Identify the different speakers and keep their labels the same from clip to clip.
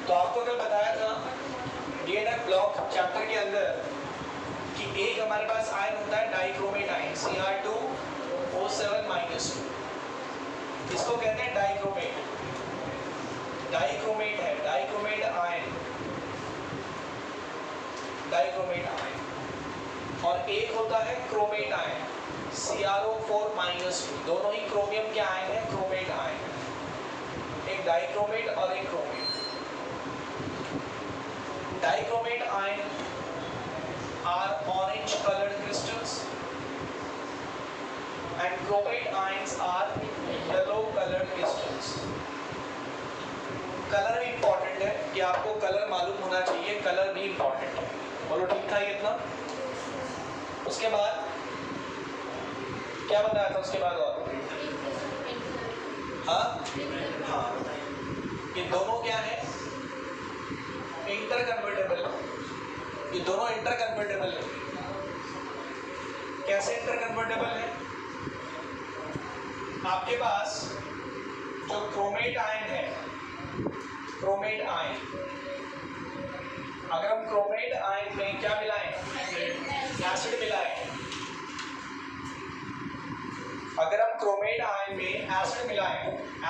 Speaker 1: तो आपको कल बताया था डीएनएफ ब्लॉक चैप्टर के अंदर कि एक हमारे पास आयन होता है डाइक्रोमेट आयन Cr2O7-2, इसको कहते हैं डाइक्रोमेट। डाइक्रोमेट है, डाइक्रोमेट आयन, डाइक्रोमेट आयन। और एक होता है क्रोमेट आयन CrO4-2, दोनों ही क्रोमियम के आयन है, क्रोमेट आयन, एक डाइक्रोमेट और एक chromate. Dichromate ion are orange colored crystals and chromate ions are yellow colored crystals. Colour भी इंपॉर्टेंट है कि आपको कलर मालूम होना चाहिए, कलर भी इंपॉर्टेंट है। बोलो ठीक था ये इतना? उसके बाद क्या बताया था उसके बाद? और हाँ हाँ, ये दोनों क्या है? Inter convertible. ये दोनों इंटर कन्वर्टेबल है। कैसे इंटर कन्वर्टेबल है? आपके पास जो क्रोमेट आयन है, क्रोमेट आयन, अगर हम क्रोमेट आयन में क्या मिलाएं? एसिड मिलाएं। अगर हम क्रोमेट आयन में एसिड मिलाएं,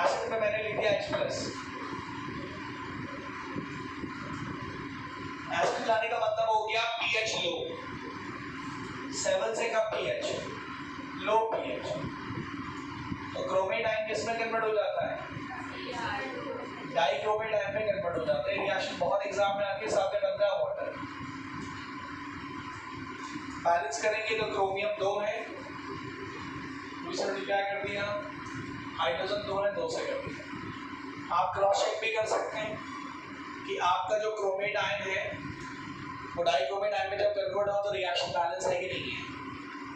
Speaker 1: एसिड में मैंने लिख दिया H+। एसिड मिलाने का मतलब हो गया pH लो, 7 से कम pH, लो pH। तो क्रोमेट आयन किस में कन्वर्ट हो जाता है? डाइक्रोमेट आयन में कन्वर्ट हो जाता है। रिएक्शन बहुत एग्जाम में आपके सामने बन रहा है, वाटर बैलेंस करेंगे तो क्रोमियम 2 है, दूसरा क्या कर दिया? हाइड्रोजन 2 है, 2 से कर दिया। आप क्रॉस चेक भी कर सकते हैं कि आपका जो क्रोमेट आयन है वो डाइक्रोमेट आयन में जब कन्वर्ट हो तो रिएक्शन बैलेंस है कि नहीं है?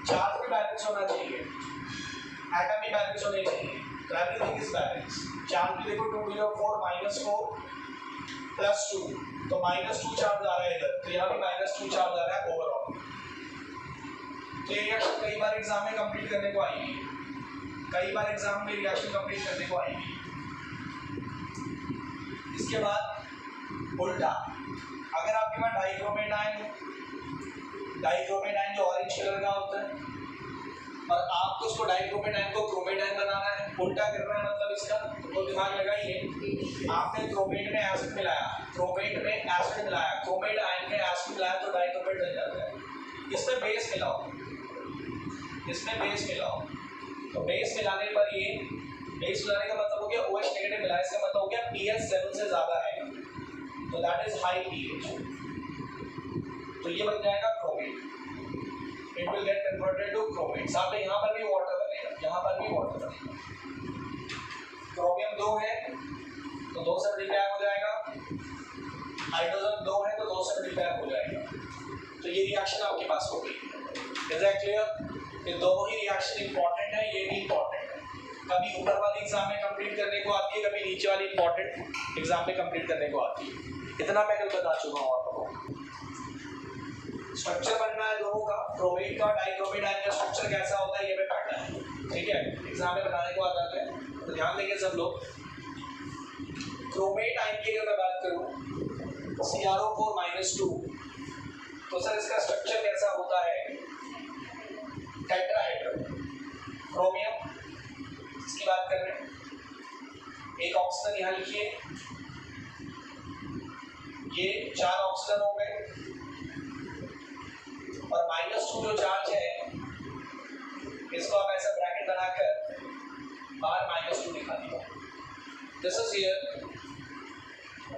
Speaker 1: चार्ज भी बैलेंस होना चाहिए, एटम भी बैलेंस होने चाहिए, तो एवरीथिंग इज बैलेंस। चार्ज भी देखो 2d4 -4 +2, तो -2 चार्ज आ रहा है इधर, तो यहाँ भी -2 चार्ज आ रहा है ओवरऑल। तो ये रिएक्शन कई बार एग्जाम में कंप्लीट करने को आएगी, कई बार एग्जाम में रिएक्शन कंप्लीट करने को आएगी। इसके बाद उल्टा, अगर आपके पास डाइक्रोमेट आयन है, डाइक्रोमेट आयन जो ऑरेंज कलर का होता है, और आपको उसको डाइक्रोमेट आयन को क्रोमेट आयन बनाना है, उल्टा करना है, मतलब इसका तो दिमाग लगाइए। आपने क्रोमेट में एसिड मिलाया, क्रोमेट में एसिड मिलाया, क्रोमेट आयन में एसिड मिलाया तो डाइक्रोमेट बन जाता है। इसमें बेस मिलाओ, इसमें बेस मिलाओ, तो बेस मिलाने पर ये बेस मिलाने का मतलब हो गया OH नेगेटिव मिला, इसका मतलब हो गया pH 7 से ज्यादा है, तो दैट इज हाई pH, तो ये बन जाएगा chromate. It will get converted to chromate. साथ में यहाँ पर भी वाटर बनेगा, यहाँ पर भी वाटर बनेगा। क्रोमियम 2 है तो 2 से मल्टीप्लाई हो जाएगा, हाइड्रोजन 2 है तो 2 से मल्टीप्लाई हो जाएगा। तो ये रिएक्शन आपके पास हो गई। Is that clear? ये दोनों ही रिएक्शन इंपॉर्टेंट है, ये भी इंपॉर्टेंट है। कभी ऊपर वाली एग्जाम में कंप्लीट करने को आती है, कभी नीचे वाली इंपॉर्टेंट एग्जाम में कंप्लीट करने को आती है। इतना मैं कल बता चुका हूँ आपको। स्ट्रक्चर बनना है दोनों का, क्रोमेट का, डाइक्रोमेट आयन का स्ट्रक्चर कैसा होता है ये भी पढ़ना है, ठीक है? एग्जाम में बताने को आ जाते हैं, तो ध्यान देंगे सब लोग। क्रोमेट आयन की अगर मैं बात करूँ CrO4-2, तो सर इसका स्ट्रक्चर कैसा होता है? टेट्राहेड्रल। क्रोमियम इसकी बात कर रहे हैं, एक ऑक्सीजन यहाँ लिखिए, ये 4 ऑक्सीजन हो गए, और -2 जो चार्ज है इसको आप ऐसा ब्रैकेट बनाकर बाहर -2 दिखा दिया। This is here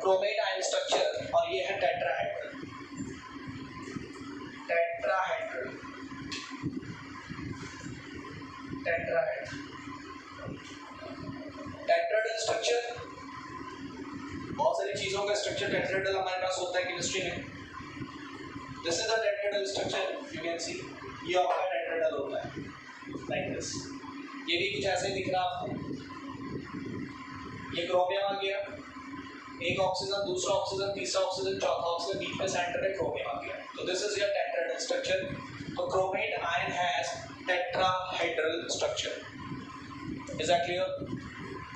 Speaker 1: chromate ion structure, और ये है tetrahedral. Tetrahedral, tetrahedral, tetrahedral structure, बहुत सारी चीजों का स्ट्रक्चर टेट्राहेड्रल हमारे पास होता है केमिस्ट्री में। This is the tetrahedral structure, you can सी, ये आपका टेट्राहेड्रल होता है लाइक दिस। ये भी कुछ ऐसे दिख रहा है आपको, ये क्रोमियम आ गया, एक ऑक्सीजन, दूसरा ऑक्सीजन, तीसरा ऑक्सीजन, चौथा ऑक्सीजन, बीच में सेंटर में क्रोमियम आ गया। तो this is your tetrahedral structure. तो chromate ion has tetrahedral structure. Is that clear?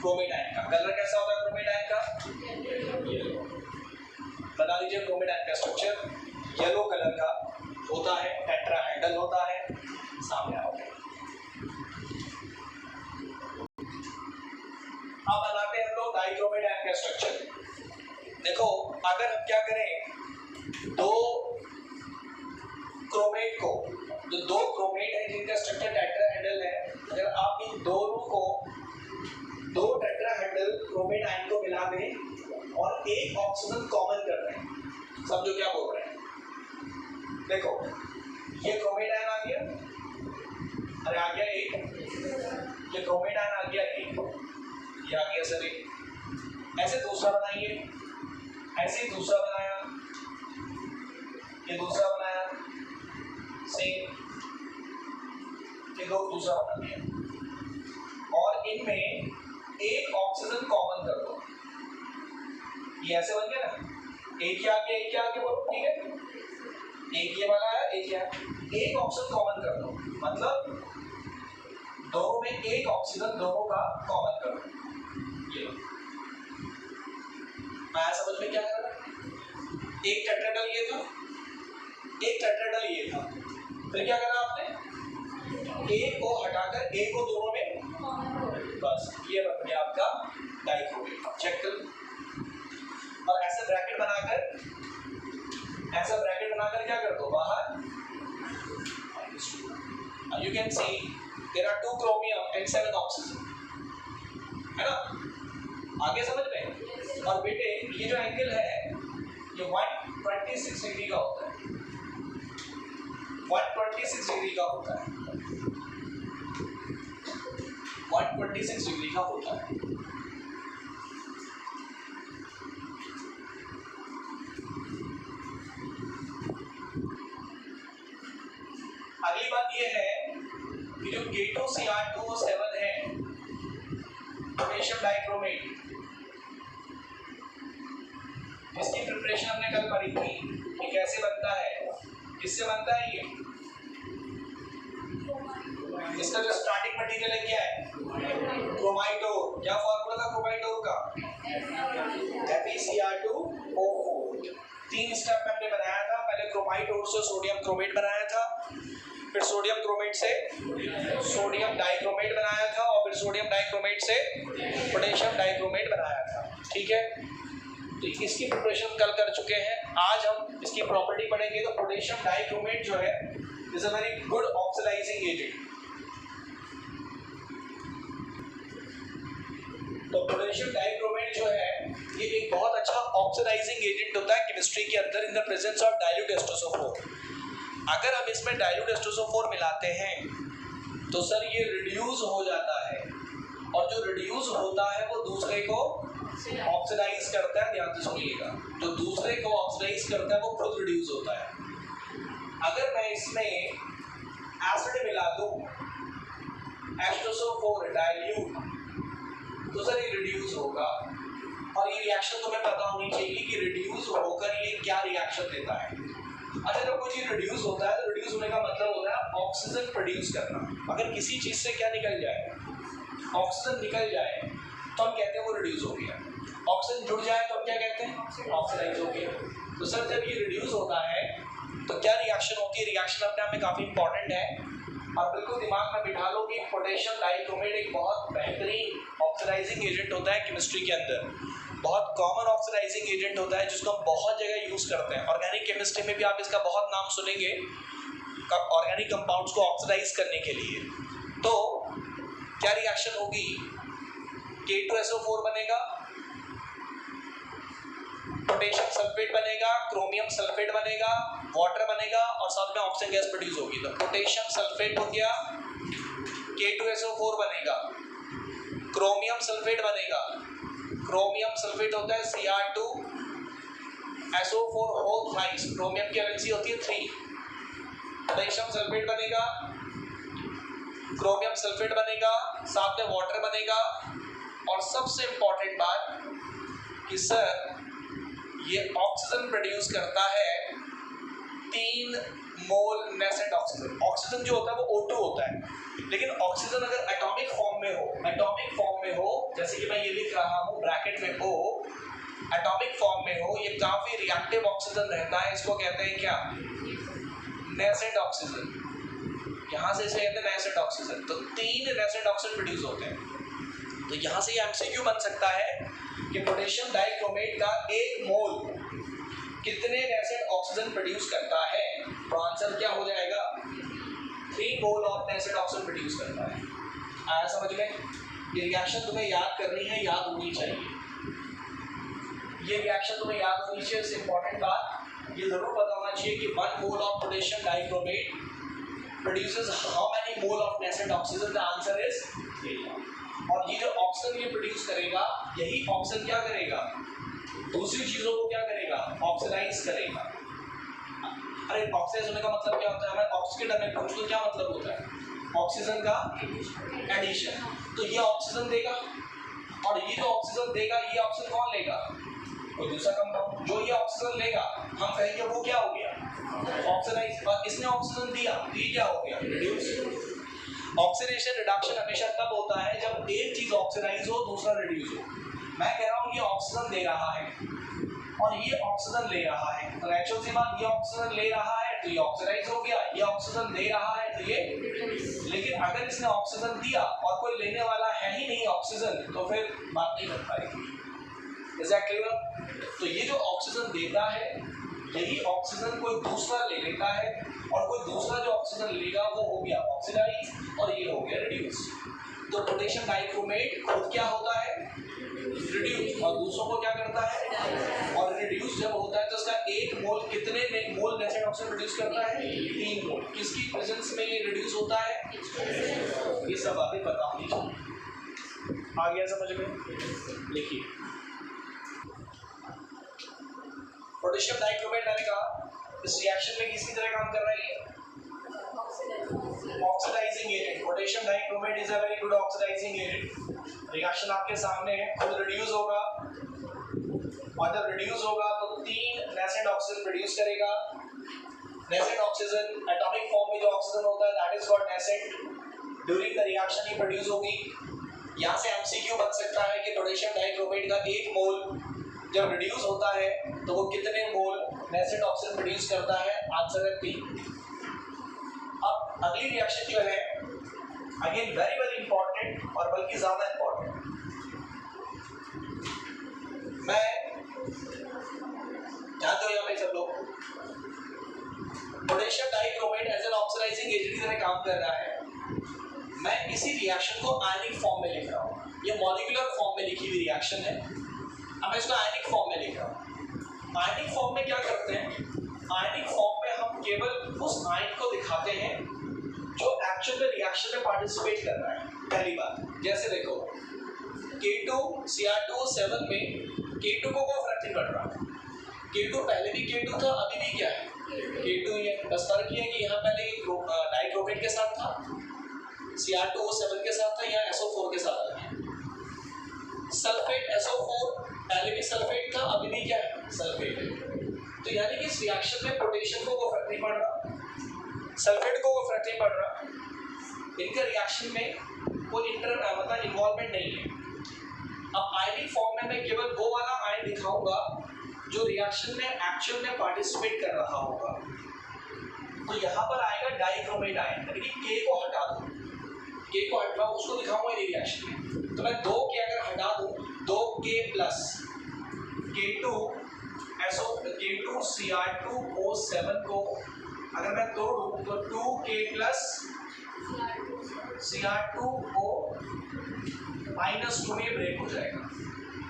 Speaker 1: Chromate ion का कलर कैसा होता है? क्रोमेट आयन का येलो। टाइप का स्ट्रक्चर है। देखो अगर हम क्या करें, दो क्रोमेट को, जो दो क्रोमेट है जिनका स्ट्रक्चर टेट्राहेड्रल है, अगर आप इन दोनों को, दो टेट्राहेड्रल क्रोमेट आयन को मिला दें और एक ऑक्सीजन कॉमन कर रहे हैं, समझो क्या बोल रहे हैं। देखो ये क्रोमेट आयन आ गया, अरे आ गया एक, ये क्रोमेट आयन आ गया एक, ये आ गया सर एक, ऐसे दूसरा बनाइए, ऐसे दूसरा बनाया, ये दूसरा बनाया, सेम, ये दो दूसरा बना दिया और इनमें एक ऑक्सीजन कॉमन कर दो, ये ऐसे बन गया ना, एक ही आ गया, एक ही आ गया, बोलो ठीक है, एक ये वाला है, एक है, एक ऑक्सीजन कॉमन कर दो, मतलब दोनों में एक ऑक्सीजन दोनों का कॉमन कर दो। ये मैं समझ में क्या कर रहा हूं, एक टेट्राहेड्रल ये था, एक टेट्राहेड्रल ये था, फिर क्या करना आपने, एक को हटाकर एक को दोनों में, बस ये बन गया आपका डाइक्रोमेट। चेक कर, और ऐसे ब्रैकेट बनाकर, ऐसा ब्रैकेट बनाकर क्या कर दो बाहर, you can see there are 2 chromium and 7 oxygen, है ना, आगे समझ में। और बेटे ये जो एंगल है ये 126 डिग्री का होता है, 126 डिग्री का होता है, 126 डिग्री का होता है। अगली बात ये है कि जो K2Cr2O7 है, पोटेशियम डाइक्रोमेट, इसकी प्रिपरेशन हमने कल पढ़ी थी कि कैसे बनता है, किससे बनता है ये, इसका जो स्टार्टिंग मटेरियल है क्या है, क्रोमाइडोर। क्या फॉर्मूला था क्रोमाइडोर का, FeCr2O4। 3 स्टेप में हमने बनाया था, पहले क्रोमाइडोर से सोडियम क्रोमेट बनाया था, फिर सोडियम क्रोमेट से सोडियम डाइक्रोमेट बनाया था, और फिर सोडियम डाइक्रोमेट से पोटेशियम डाइक्रोमेट बनाया था, ठीक है। तो इसकी प्रिपरेशन कल कर चुके हैं, आज हम इसकी प्रॉपर्टी पढ़ेंगे। तो पोटेशियम डाइक्रोमेट जो है is a very good oxidising agent. तो पोटेशियम डाइक्रोमेट जो है ये एक बहुत अच्छा ऑक्सीडाइजिंग एजेंट होता है केमिस्ट्री के अंदर in the presence of dilute H2SO4। अगर हम इसमें डाइल्यूट H2SO4 मिलाते हैं तो सर ये रिड्यूस हो जाता है, और जो रिड्यूस होता है वो दूसरे को ऑक्सीडाइज करता है। ध्यान से सुनिएगा, जो दूसरे को ऑक्सीडाइज करता है वो खुद रिड्यूस होता है। अगर मैं इसमें एसिड मिला दूं H2SO4 डाइल्यूट, तो सर ये रिड्यूस होगा, और ये रिएक्शन तुम्हें पता होनी चाहिए कि रिड्यूस होकर ये क्या रिएक्शन देता है। अच्छा, जब कोई चीज रिड्यूस होता है तो रिड्यूस होने का मतलब होता है ऑक्सीजन प्रोड्यूस करना। अगर किसी चीज से क्या निकल जाए, ऑक्सीजन निकल जाए, तो हम कहते हैं वो रिड्यूस हो गया। ऑक्सीजन जुड़ जाए तो हम क्या कहते हैं, ऑक्सीडाइज हो गया। तो सर जब ये रिड्यूस होता है तो क्या रिएक्शन होती है, रिएक्शन अपने आप में काफी इंपॉर्टेंट है, और बिल्कुल दिमाग में बिठा लो कि पोटेशियम डाइक्रोमेट एक बहुत बेहतरीन ऑक्सीडाइजिंग एजेंट होता है केमिस्ट्री के अंदर, बहुत कॉमन ऑक्सीडाइजिंग एजेंट होता है जिसको हम बहुत जगह यूज करते हैं। ऑर्गेनिक केमिस्ट्री में भी आप इसका बहुत नाम सुनेंगे, ऑर्गेनिक कंपाउंड्स को ऑक्सीडाइज करने के लिए। तो क्या रिएक्शन होगी, K2SO4 बनेगा, पोटेशियम सल्फेट बनेगा, क्रोमियम सल्फेट बनेगा, वाटर बनेगा, और साथ में ऑक्सीजन गैस प्रोड्यूस होगी। तो पोटेशियम सल्फेट हो गया, K2SO4 बनेगा, क्रोमियम सल्फेट बनेगा, क्रोमियम सल्फेट होता है Cr2SO4 होल थ्राइस, क्रोमियम की वैलेंसी होती है 3, पोटेशियम सल्फेट बनेगा, क्रोमियम सल्फेट बनेगा, साथ में वाटर बनेगा, और सबसे इंपॉर्टेंट बात कि सर ये ऑक्सीजन प्रोड्यूस करता है 3 मोल नेसेंट ऑक्सीजन। ऑक्सीजन जो होता है वो O2 होता है, लेकिन ऑक्सीजन अगर एटॉमिक फॉर्म में हो, एटॉमिक फॉर्म में हो, जैसे कि मैं ये लिख रहा हूँ ब्रैकेट में O, एटॉमिक फॉर्म में हो, ये काफी रिएक्टिव ऑक्सीजन रहता है, इसको कहते हैं क्या, नेसेंट ऑक्सीजन। यहाँ से इसे कहते हैं नेसेंट ऑक्सीजन। तो 3 नेसेंट ऑक्सीजन प्रोड्यूस होते हैं। तो यहाँ से ये MCQ बन सकता है कि पोटेशियम डाइक्रोमेट का एक मोल कितने नेसेड ऑक्सीजन प्रोड्यूस करता है, तो आंसर क्या हो जाएगा 3 मोल ऑफ नेसेड ऑक्सीजन प्रोड्यूस करता है। आया समझ में? ये रिएक्शन तुम्हें याद करनी है, याद होनी चाहिए, ये रिएक्शन तुम्हें याद होनी चाहिए। इससे इंपॉर्टेंट बात ये जरूर पता होना चाहिए कि 1 mole of potassium dichromate produces how many mole of nascent oxygen? The answer is 3। और ये जो ऑक्सीजन ये प्रोड्यूस करेगा, यही ऑक्सीजन क्या करेगा, दूसरी चीजों को क्या करेगा, ऑक्सीडाइज करेगा। अरे ऑक्सीडाइज होने का मतलब क्या होता है, हमें ऑक्सीडेट में पूछ तो क्या मतलब होता है, ऑक्सीजन का एडिशन। तो ये ऑक्सीजन देगा, और ये जो ऑक्सीजन देगा ये ऑक्सीजन कौन लेगा, कोई दूसरा कंपाउंड। जो ये ऑक्सीजन लेगा हम कहेंगे वो क्या हो गया, ऑक्सीडाइज। और इसने ऑक्सीजन दिया तो ये क्या हो गया, रिड्यूस। ऑक्सीडेशन रिडक्शन हमेशा तब होता है जब एक चीज ऑक्सीडाइज हो दूसरा रिड्यूस हो। मैं कह रहा हूँ ये ऑक्सीजन दे रहा है और ये ऑक्सीजन ले रहा है, तो नेचुरल सी बात, ये ऑक्सीजन ले रहा है तो ये ऑक्सीडाइज हो गया, ये ऑक्सीजन दे रहा है तो ये। लेकिन अगर इसने ऑक्सीजन दिया और कोई लेने वाला है ही नहीं ऑक्सीजन, तो फिर बात नहीं कर पाएगी। Is that clear? तो ये जो ऑक्सीजन देता है यही ऑक्सीजन कोई दूसरा ले लेता है, और कोई दूसरा जो ऑक्सीजन लेगा वो हो गया ऑक्सीडाइज और ये हो गया रिड्यूस। तो पोटेशियम डाइक्रोमेट खुद क्या होता है, रिड्यूस, और दूसरों को क्या करता है, और रिड्यूस जब होता है तो उसका एक मोल कितने मोल नेसेड ऑक्सीजन प्रोड्यूस करता है, 3 मोल। किसकी प्रेजेंस में ये रिड्यूस होता है, ये सब बातें पता होनी चाहिए। आ गया समझ में? लिखिए पोटेशियम डाइक्रोमेट मैंने कहा इस रिएक्शन में किसकी तरह काम कर रहा है, oxidising agent. Potassium dichromate is a very good oxidising agent. Reaction आपके सामने है, खुद रिड्यूस होगा, और जब रिड्यूस होगा तो 3 नेसेड ऑक्सीजन प्रोड्यूस करेगा। नेसेड ऑक्सीजन एटॉमिक फॉर्म में जो ऑक्सीजन होता है that is called nascent. During the reaction ये प्रोड्यूस होगी। यहाँ से एमसीक्यू बन सकता है कि पोटेशियम डाइक्रोमेट का एक मोल जब रिड्यूस होता है तो वो कितने मोल नेसेड ऑक्सीजन प्रोड्यूस करता है, आंसर है 3। अब अगली रिएक्शन जो है अगेन वेरी वेरी इंपॉर्टेंट, और बल्कि ज्यादा इंपॉर्टेंट। मैं जानते हो यहाँ पे सब लोग potassium dichromate as an oxidising agent की तरह काम कर रहा है। मैं इसी रिएक्शन को आयनिक फॉर्म में लिख रहा हूँ, ये मॉलिक्यूलर फॉर्म में लिखी हुई रिएक्शन है। अब मैं इसको आयनिक फॉर्म में लिख रहा हूँ। आयनिक फॉर्म में क्या करते हैं, आयनिक फॉर्म में हम केवल उस आयन को दिखाते हैं जो एक्चुअल में रिएक्शन में पार्टिसिपेट कर रहा है। पहली बात, जैसे देखो K2Cr2O7 में K2 को कोई फर्क नहीं पड़ रहा। K2 पहले भी K2 था, अभी भी क्या है, K2 ही है। बस फर्क ये है कि यहाँ पहले डाइक्रोमेट के साथ था, Cr2O7 के साथ था, यहाँ SO4 के साथ है। सल्फेट SO4 पहले भी सल्फेट था, अभी भी क्या है, सल्फेट है। तो यानी कि इस रिएक्शन में पोटेशियम को कोई फर्क नहीं पड़ रहा, सल्फेट को कोई फर्क नहीं पड़ रहा, इनके रिएक्शन में कोई मतलब इन्वॉल्वमेंट नहीं है। अब आयनिक फॉर्म में मैं केवल वो वाला आयन दिखाऊंगा जो रिएक्शन में एक्चुअल में पार्टिसिपेट कर रहा होगा। तो यहाँ पर आएगा डाइक्रोमेट आयन, यानी कि K को हटा दूँ, K को हटा उसको दिखाऊंगा इस रिएक्शन में। तो मैं 2 K अगर हटा दूँ, 2K प्लस K2Cr2O7 को अगर मैं तोड़ूँ तो 2K प्लस Cr2O -2 में ब्रेक हो जाएगा।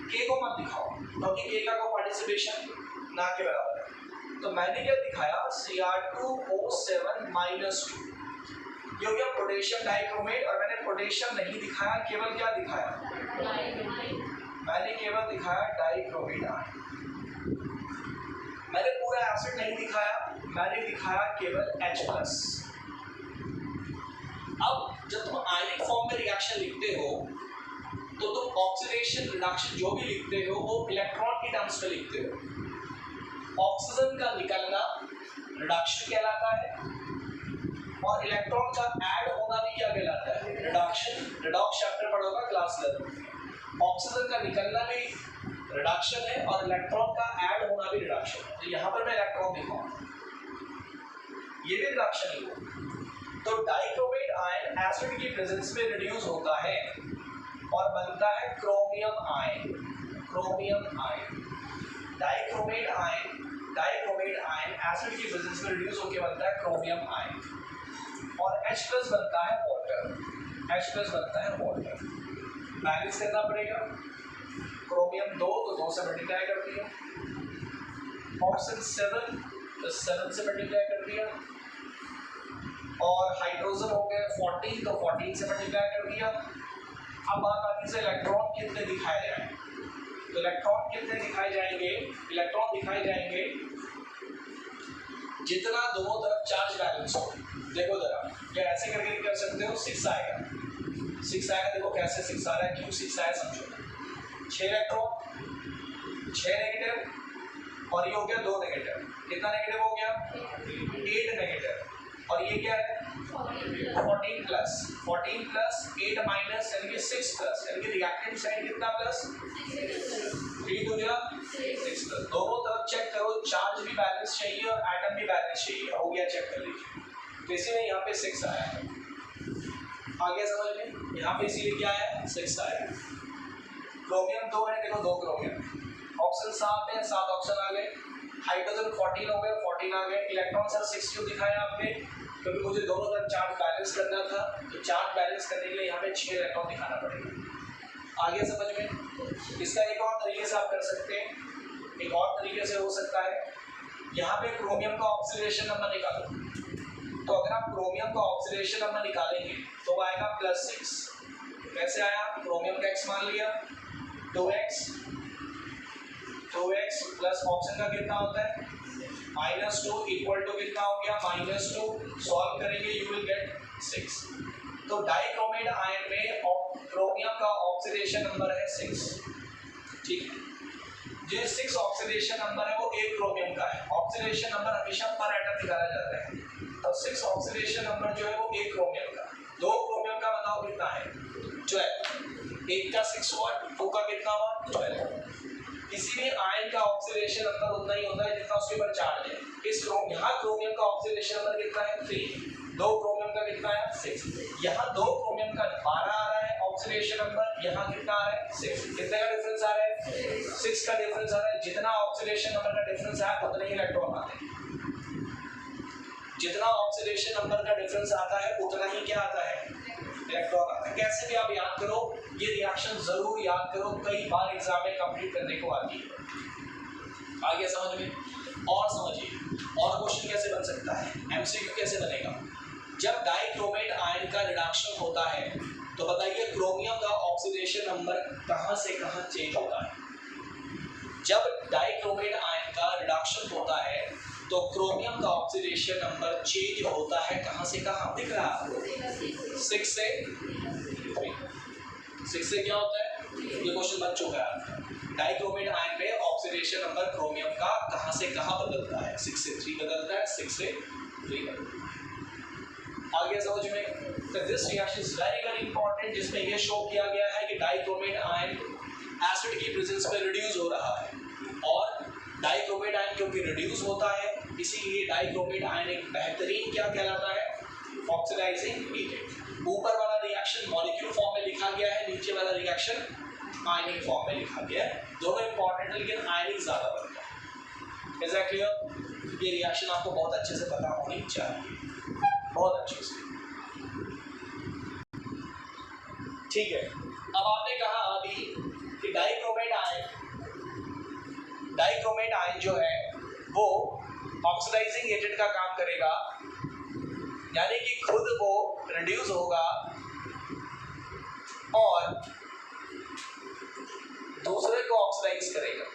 Speaker 1: K को मत दिखाओ क्योंकि K का को पार्टिसिपेशन ना के बराबर है। तो मैंने क्या दिखाया, Cr2O7 -2, ये हो गया पोटेशियम डाइक्रोमेट। और मैंने पोटेशियम नहीं दिखाया, केवल क्या दिखाया, मैंने केवल दिखाया डाइक्रोमेट आयन। मैंने पूरा एसिड नहीं दिखाया, मैंने दिखाया केवल H+। अब जब तुम आयनिक फॉर्म में रिएक्शन लिखते हो तो तुम ऑक्सीडेशन रिडक्शन जो भी लिखते हो वो इलेक्ट्रॉन की टर्म्स में लिखते हो। ऑक्सीजन का निकलना रिडक्शन कहलाता है, और इलेक्ट्रॉन का ऐड होना भी क्या कहलाता है, रिडक्शन। रिडॉक्स चैप्टर पढ़ोगा क्लास 11। ऑक्सीजन का निकलना भी रिडक्शन है और इलेक्ट्रॉन का ऐड होना भी रिडक्शन है। तो यहाँ पर मैं इलेक्ट्रॉन दिखाऊंगा, ये भी रिडक्शन ही हो। तो डाइक्रोमेट आयन एसिड की प्रेजेंस में रिड्यूस होता है और बनता है chromium ion. Chromium ion. Dichromate ion acid की प्रेजेंस में रिड्यूस होकर बनता है क्रोमियम आयन, और H प्लस बनता है वाटर। बैलेंस करना पड़ेगा, क्रोमियम 2 तो 2 से मल्टीप्लाई कर दिया, ऑक्सीजन 7 तो 7 से मल्टीप्लाई कर दिया, और हाइड्रोजन हो गए 14 तो 14 से मल्टीप्लाई कर दिया। अब बात आती है इलेक्ट्रॉन कितने दिखाए जाएं, तो इलेक्ट्रॉन कितने दिखाए जाएंगे, इलेक्ट्रॉन दिखाए जाएंगे जितना दोनों तरफ चार्ज बैलेंस हो। देखो जरा, क्या ऐसे करके कर सकते हो, 6 आएगा, देखो कैसे 6 आ रहा है, क्यों 6 आया समझो। 6 इलेक्ट्रॉन 6 नेगेटिव, और ये हो गया 2 नेगेटिव, कितना नेगेटिव हो गया 8 नेगेटिव, और ये क्या है 14 प्लस 8 माइनस यानी कि 6 प्लस, यानी कि रिएक्टेंट साइड कितना प्लस 3 2 जा 6 प्लस। दोनों तरफ चेक करो, चार्ज भी बैलेंस चाहिए और एटम भी बैलेंस चाहिए, हो गया चेक कर लीजिए। तो इसीलिए यहाँ पे 6 आया है, आगे समझ में, यहाँ पे इसीलिए क्या है 6 आया। क्रोमियम 2 है, देखो 2 क्रोमियम, ऑक्सीजन 7 है, 7 ऑक्सीजन आ गए, हाइड्रोजन 14 हो गए, 14 आ गए, इलेक्ट्रॉन सर 6 क्यों दिखाया आपने, क्योंकि मुझे दोनों तरफ चार्ज बैलेंस करना था, तो चार्ज बैलेंस करने के लिए यहाँ पे 6 इलेक्ट्रॉन दिखाना पड़ेगा। आगे समझ में, इसका एक और तरीके से आप कर सकते हैं, एक और तरीके से हो सकता है, यहाँ पे क्रोमियम का ऑक्सीडेशन नंबर निकालो, तो अगर आप क्रोमियम का ऑक्सीडेशन नंबर निकालेंगे तो आएगा +6। कैसे आया, क्रोमियम का x मान लिया 2x प्लस ऑक्सीजन का कितना होता है -2 इक्वल टू कितना हो गया -2, सॉल्व करेंगे यू विल गेट 6। तो डाइक्रोमेट आयन में क्रोमियम का ऑक्सीडेशन नंबर है 6, ठीक है। जो 6 ऑक्सीडेशन नंबर है वो एक क्रोमियम का है, ऑक्सीडेशन नंबर हमेशा पर एटम निकाला जाता है, तो 6 ऑक्सीडेशन नंबर जो है वो एक क्रोमियम का, 2 क्रोमियम का बताओ कितना है 12, एक का 6 हुआ, 2 का कितना हुआ 12। इसीलिए आयन का ऑक्सीडेशन नंबर उतना ही होता है जितना उसके ऊपर चार्ज है। यहाँ क्रोमियम का ऑक्सीडेशन नंबर कितना है 3, 2 क्रोमियम का कितना है 6, यहाँ 2 क्रोमियम का 12 आ रहा है ऑक्सीडेशन नंबर, यहाँ कितना आ रहा है 6, कितने का डिफरेंस आ रहा है 6 का डिफरेंस आ रहा है। जितना ऑक्सीडेशन नंबर का डिफरेंस है उतने ही इलेक्ट्रॉन आते हैं, जितना ऑक्सीडेशन नंबर का डिफरेंस आता है उतना ही क्या आता है इलेक्ट्रॉन आता है। कैसे भी आप याद करो, ये रिएक्शन जरूर याद करो, कई बार एग्जाम में कंप्लीट करने को आती है। आगे समझ में, और समझिए, और क्वेश्चन कैसे बन सकता है, एमसीक्यू कैसे बनेगा। जब डाइक्रोमेट आयन का रिडक्शन होता है तो बताइए क्रोमियम का ऑक्सीडेशन नंबर कहां से कहां चेंज होता है। जब डाइक्रोमेट आयन का रिडक्शन होता है तो क्रोमियम का ऑक्सीडेशन नंबर चेंज होता है कहां से कहां, दिख रहा है 6 से 3, 6 से क्या होता है, ये क्वेश्चन बन चुका है। डाइक्रोमेट आयन में ऑक्सीडेशन नंबर क्रोमियम का कहां से कहां बदलता है, 6 से 3 बदलता है, 6 से 3 बदलता है। आगे समझ में, तो this reaction is very important, जिसमें ये शो किया गया है कि डाइक्रोमेट आयन एसिड की प्रेजेंस में रिड्यूस हो रहा है, और डाइक्रोमेट आयन क्योंकि रिड्यूस होता है इसीलिए डाइक्रोमेट आयन एक बेहतरीन क्या कहलाता है ऑक्सीडाइजिंग एजेंट। ऊपर वाला रिएक्शन मॉलिक्यूल फॉर्म में लिखा गया है, नीचे वाला रिएक्शन आयनिक फॉर्म में लिखा गया है, दोनों इंपॉर्टेंट है लेकिन आयनिक ज्यादा बनता है। इज दैट क्लियर, ये रिएक्शन आपको बहुत अच्छे से पता होनी चाहिए, बहुत अच्छे से, ठीक है। अब आपने कहा अभी कि डाइक्रोमेट आयन जो है वो ऑक्सीडाइजिंग एजेंट का काम करेगा, यानी कि खुद वो रिड्यूस होगा और दूसरे को ऑक्सीडाइज करेगा,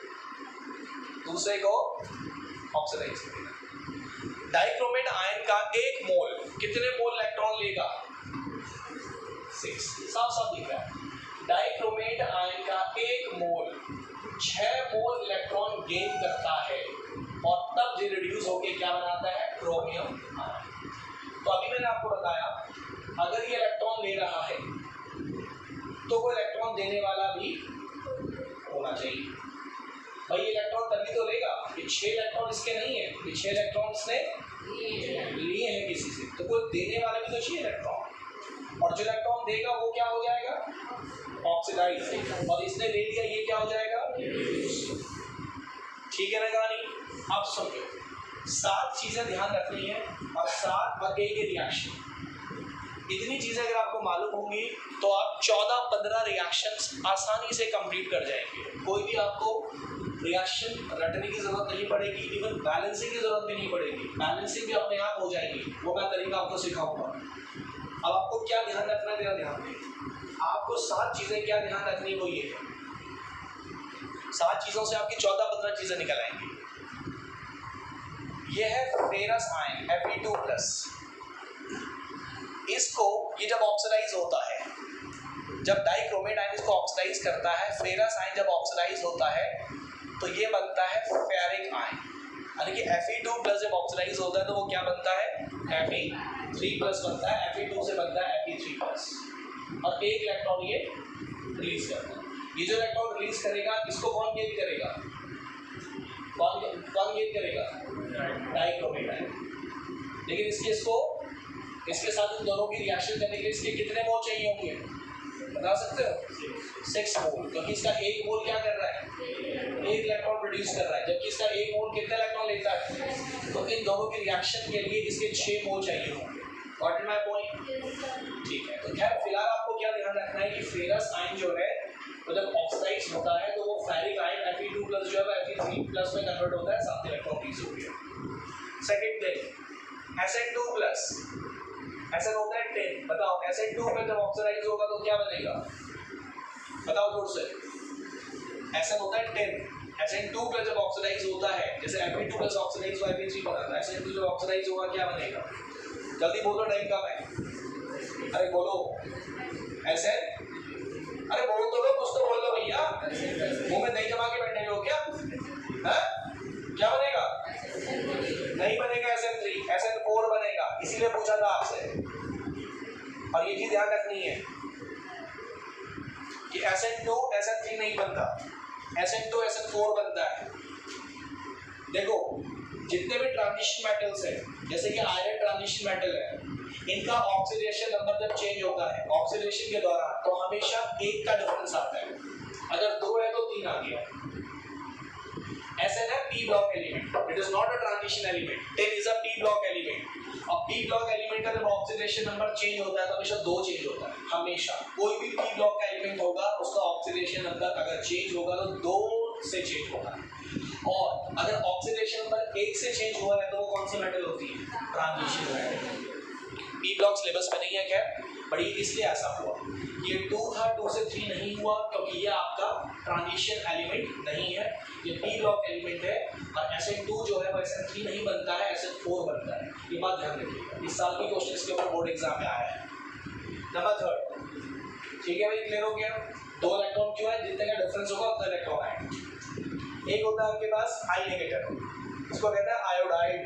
Speaker 1: डाइक्रोमेट आयन का 1 मोल कितने मोल इलेक्ट्रॉन लेगा 6, साफ दिख रहा है। डाइक्रोमेट आयन का 1 मोल 6 मोल इलेक्ट्रॉन गेन करता है और तब ये रिड्यूस होकर क्या बनाता है क्रोमियम आयन। तो अभी मैंने आपको बताया अगर ये इलेक्ट्रॉन ले रहा है तो वो इलेक्ट्रॉन देने वाला भी होना चाहिए। भाई इलेक्ट्रॉन तभी तो लेगा, ये 6 इलेक्ट्रॉन इसके नहीं है, ये 6 इलेक्ट्रॉन इसने लिए हैं किसी से, तो कोई देने वाला भी तो चाहिए इलेक्ट्रॉन, और जो इलेक्ट्रॉन देगा वो क्या हो जाएगा ऑक्सीडाइज, और इसने ले लिया ये क्या हो जाएगा ठीक है ना कहानी? अब समझो, 7 चीजें ध्यान रखनी है और 7 और एक रिएक्शन। इतनी चीजें अगर आपको मालूम होंगी तो आप 14-15 रिएक्शंस आसानी से कंप्लीट कर जाएंगे। कोई भी आपको रिएक्शन रटने की जरूरत नहीं पड़ेगी, इवन बैलेंसिंग की जरूरत भी नहीं पड़ेगी, बैलेंसिंग भी अपने आप हो जाएगी। वो मैं तरीका आपको सिखाऊंगा। अब आपको क्या ध्यान रखना है, तेरा ध्यान दें। आपको 7 चीजें क्या ध्यान रखनी है, वो ये है। 7 चीजों से आपकी 14-15 चीजें निकल आएंगी। ये है फेरस आयन Fe2+। इसको ये जब ऑक्सीडाइज होता है, जब डाइक्रोमेट आयन इसको ऑक्सीडाइज करता है, फेरस आयन जब ऑक्सीडाइज होता है तो ये बनता है फेरिक आयन। यानी कि Fe2+ जब ऑक्सीडाइज होता है तो वो क्या बनता है, Fe3+ बनता है। Fe2 से बनता है Fe3+, और एक इलेक्ट्रॉन ये रिलीज करता है। ये जो इलेक्ट्रॉन रिलीज करेगा इसको कौन गेन करेगा, कौन गेन करेगा, डाइक्रोमेट आयन। लेकिन इसके साथ इन दोनों की रिएक्शन करने के लिए इसके कितने मोल चाहिए होंगे, बता सकते हो? 6 मोल, क्योंकि इसका एक मोल क्या कर रहा है, एक इलेक्ट्रॉन प्रोड्यूस कर रहा है, जबकि इसका एक मोल कितने इलेक्ट्रॉन लेता है। तो इन दोनों की रिएक्शन के लिए इसके 6 मोल चाहिए होंगे। Got my point? ठीक है। तो खैर फिलहाल आपको क्या ध्यान रखना है कि फेरस आयन जो है तो जब ऑक्सीडाइज होता है तो वो फेरिक आयन Fe2+ जो है Fe3+ में कन्वर्ट होता है, 7 इलेक्ट्रॉन रिलीज हो गया। सेकंड थिंग, Sn2+, Sn होता है 10। बताओ Sn2 में जब ऑक्सीडाइज होगा तो क्या बनेगा, बताओ जोर से। Sn होता है 10। Sn2+ जब ऑक्सीडाइज होता है, जैसे Fe2+ ऑक्सीडाइज हुआ Fe3 बना, Sn2 जब ऑक्सीडाइज होगा क्या बनेगा, जल्दी बोलो, टाइम कम है। अरे बोलो Sn, अरे बोल तो लो, कुछ तो बोल लो भैया, मुंह में दही जमा के बैठे हो क्या? है? क्या बनेगा? नहीं बनेगा Sn3, Sn4 बनेगा। इसीलिए पूछा था आपसे। और ये चीज ध्यान रखनी है कि Sn2 Sn3 नहीं बनता, Sn2 Sn4 बनता है। देखो जितने भी ट्रांजिशन मेटल्स हैं, जैसे कि आयरन ट्रांजिशन मेटल है, इनका ऑक्सीडेशन नंबर जब चेंज होता है ऑक्सीडेशन के दौरान तो हमेशा 1 का डिफरेंस आता है। अगर 2 है तो 3 आ गया। Sn है p block element, it is not a transition element, 10 is a p block element. अब p ब्लॉक एलिमेंट का जब ऑक्सीडेशन नंबर चेंज होता है तो हमेशा 2 चेंज होता है। हमेशा कोई भी p ब्लॉक का एलिमेंट होगा उसका ऑक्सीडेशन नंबर अगर चेंज होगा तो 2 से चेंज होगा। और अगर ऑक्सीडेशन नंबर 1 से चेंज हुआ है तो वो कौन सी मेटल होती है, transition metal. p block syllabus में नहीं है खैर, बड़ी इसलिए ऐसा हुआ। ये 2 था, 2 से 3 नहीं हुआ क्योंकि ये आपका ट्रांजिशन एलिमेंट नहीं है, ये p ब्लॉक एलिमेंट है। और Sn2 जो है वो Sn3 नहीं बनता है, Sn4 बनता है। ये बात ध्यान रखिएगा, इस साल की क्वेश्चन इसके ऊपर बोर्ड एग्जाम में आया है। नंबर 3, ठीक है भाई, क्लियर हो गया? 2 इलेक्ट्रॉन क्यों है, जितने का डिफरेंस होगा उतना इलेक्ट्रॉन आएंगे। एक होता है आपके पास I नेगेटिव, इसको कहते हैं आयोडाइड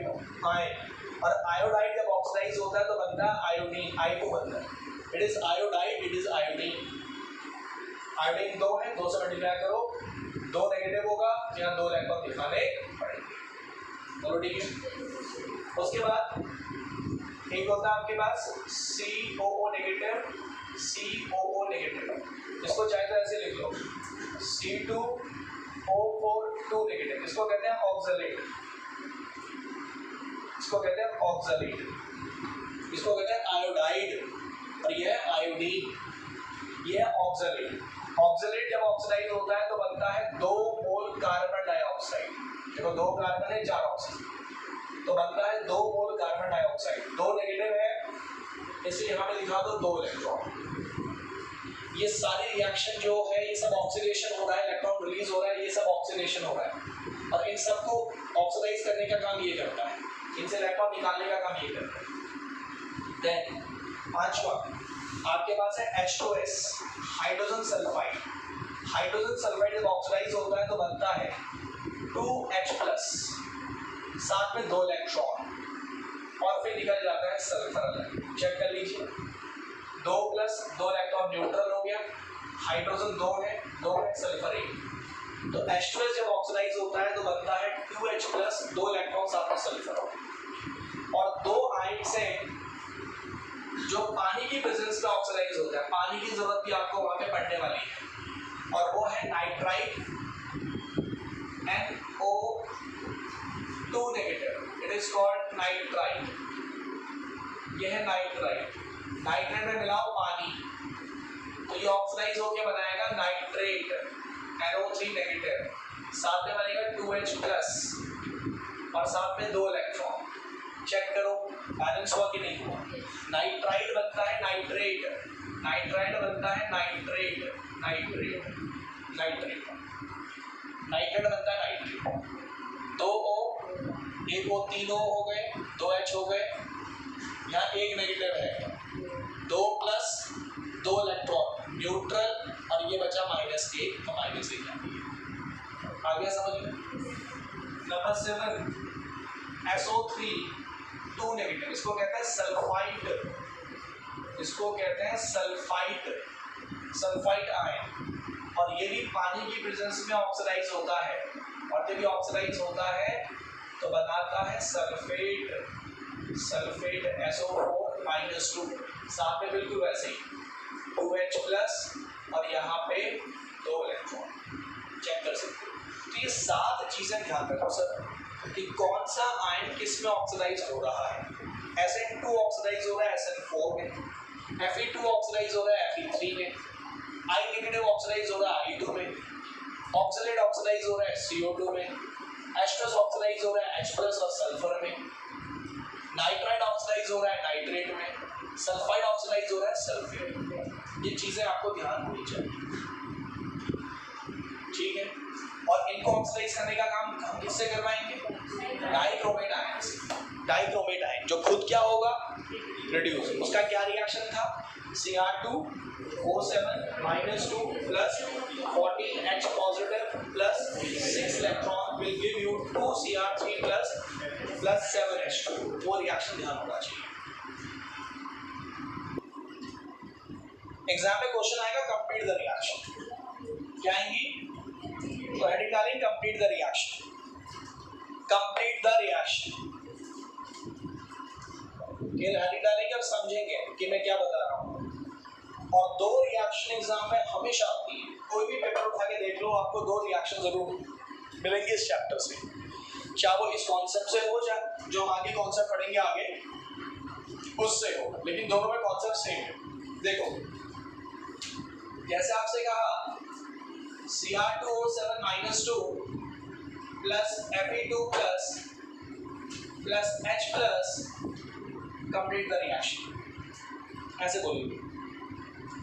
Speaker 1: आयन। और आयोडाइड जब ऑक्सीडाइज होता है तो बनता है आयोडीन, I2 बनता है। It is iodide, it is iodine. Iodine 2 है, 2 से मल्टीप्लाई करो, 2 नेगेटिव होगा, यहाँ 2 इलेक्ट्रॉन दिखाने पड़ेंगे। चलो ठीक है। उसके बाद एक होता है आपके पास COO नेगेटिव, COO नेगेटिव, इसको चाहे तो ऐसे लिख लो C2O4 2 नेगेटिव, इसको कहते हैं ऑक्सलेट, इसको कहते हैं ऑक्सलेट, इसको कहते हैं आयोडाइड, और ये है आयोडीन, ये है ऑक्सलेट। ऑक्सलेट जब ऑक्सीडाइज होता है तो बनता है 2 मोल कार्बन डाइऑक्साइड। देखो 2 कार्बन है, 4 ऑक्सीजन, तो बनता है 2 मोल कार्बन डाइऑक्साइड। 2 नेगेटिव है, इसलिए यहाँ पे लिखा दो 2 इलेक्ट्रॉन। ये सारी रिएक्शन जो है ये सब ऑक्सीडेशन हो रहा है, इलेक्ट्रॉन रिलीज हो रहा है, ये सब ऑक्सीडेशन हो रहा है। और इन सबको ऑक्सीडाइज करने का काम ये करता है, इनसे इलेक्ट्रॉन निकालने का काम ये करता है। देन 5वां आपके पास है H2S, hydrogen sulphide. Hydrogen sulphide जब ऑक्सीडाइज होता है तो बनता है 2H+, साथ में 2 इलेक्ट्रॉन, और फिर निकल जाता है सल्फर अलग। चेक कर लीजिए, 2+ 2 इलेक्ट्रॉन न्यूट्रल हो गया, हाइड्रोजन 2 है, 2 है, सल्फर 1। तो H2S जब ऑक्सीडाइज होता है तो बनता है 2H+, 2 इलेक्ट्रॉन साथ में सल्फर। और 2 आयन से जो पानी की प्रेजेंस में ऑक्सीडाइज होता है, पानी की जरूरत भी आपको वहां पे पड़ने वाली है, और वो है नाइट्राइट इज कॉल्ड नाइट्राइट, ये है नाइट्राइट। नाइट्राइट में मिलाओ पानी तो ये ऑक्सीडाइज होकर बनाएगा नाइट्रेट, NO3 नेगेटिव, साथ में बनेगा 2H प्लस और साथ में 2 इलेक्ट्रॉन। चेक करो बैलेंस हुआ कि नहीं हुआ। नाइट्राइट बनता है नाइट्रेट, नाइट्राइट बनता है नाइट्रेट, नाइट्रेट नाइट्रेट नाइट्रेट बनता है नाइट्रेट। 2 O, 1 O, 3 O हो गए, 2 H हो गए, यहाँ 1 नेगेटिव है, 2 प्लस 2 इलेक्ट्रॉन न्यूट्रल और ये बचा -1 तो -1 आ गया समझ में। नंबर 7 SO3 2 नेगेटिव, इसको कहते हैं सल्फाइड, इसको कहते हैं सल्फाइड, सल्फाइड आयन, और ये भी पानी की प्रेजेंस में ऑक्सीडाइज होता है और जब ये ऑक्सीडाइज होता है तो बनाता है सल्फेट, सल्फेट SO4 -2, साथ में बिल्कुल वैसे ही 2H प्लस और यहाँ पे 2 इलेक्ट्रॉन। चेक कर सकते हो। तो ये 7 चीजें ध्यान रखो सर कि कौन सा आयन किस में ऑक्सीडाइज हो रहा है। SN2 ऑक्सीडाइज हो रहा है SN4 में, Fe2 ऑक्सीडाइज हो रहा है Fe3 में, I नेगेटिव ऑक्सीडाइज हो रहा है I2 में, ऑक्सीलेट ऑक्सीडाइज हो रहा है CO2 में, H+ ऑक्सीडाइज हो रहा है H+ और सल्फर में, नाइट्राइट ऑक्सीडाइज हो रहा है नाइट्रेट में, सल्फाइड ऑक्सीडाइज हो रहा है सल्फेट में। ये चीजें आपको ध्यान होनी चाहिए, ठीक है। और इनको ऑक्सीडाइज करने का काम हम किससे करवाएंगे? डाइक्रोमेट आयन से। डाइक्रोमेट आयन जो खुद क्या होगा? रिड्यूस। उसका क्या रिएक्शन था? Cr2O7 -2 plus 14H positive plus 6 electron will give you 2Cr3 plus 7H2। वो रिएक्शन ध्यान होना चाहिए। एग्जाम में क्वेश्चन आएगा कंप्लीट द रिएक्शन, क्या आएंगी? तो हेडिंग डालेंगे complete the reaction, complete the reaction. ये हेडिंग डालेंगे और समझेंगे कि मैं क्या बता रहा हूँ। और 2 रिएक्शन एग्जाम में हमेशा आती है, कोई भी पेपर उठा के देख लो आपको 2 रिएक्शन जरूर मिलेंगे इस चैप्टर से, चाहे वो इस कॉन्सेप्ट से हो चाहे जो आगे कॉन्सेप्ट पढ़ेंगे आगे उससे हो, लेकिन दोनों में कॉन्सेप्ट सेम है। देखो जैसे आपसे कहा Cr2O7 -2 plus Fe2 plus H+ complete the reaction, ऐसे बोलेंगे।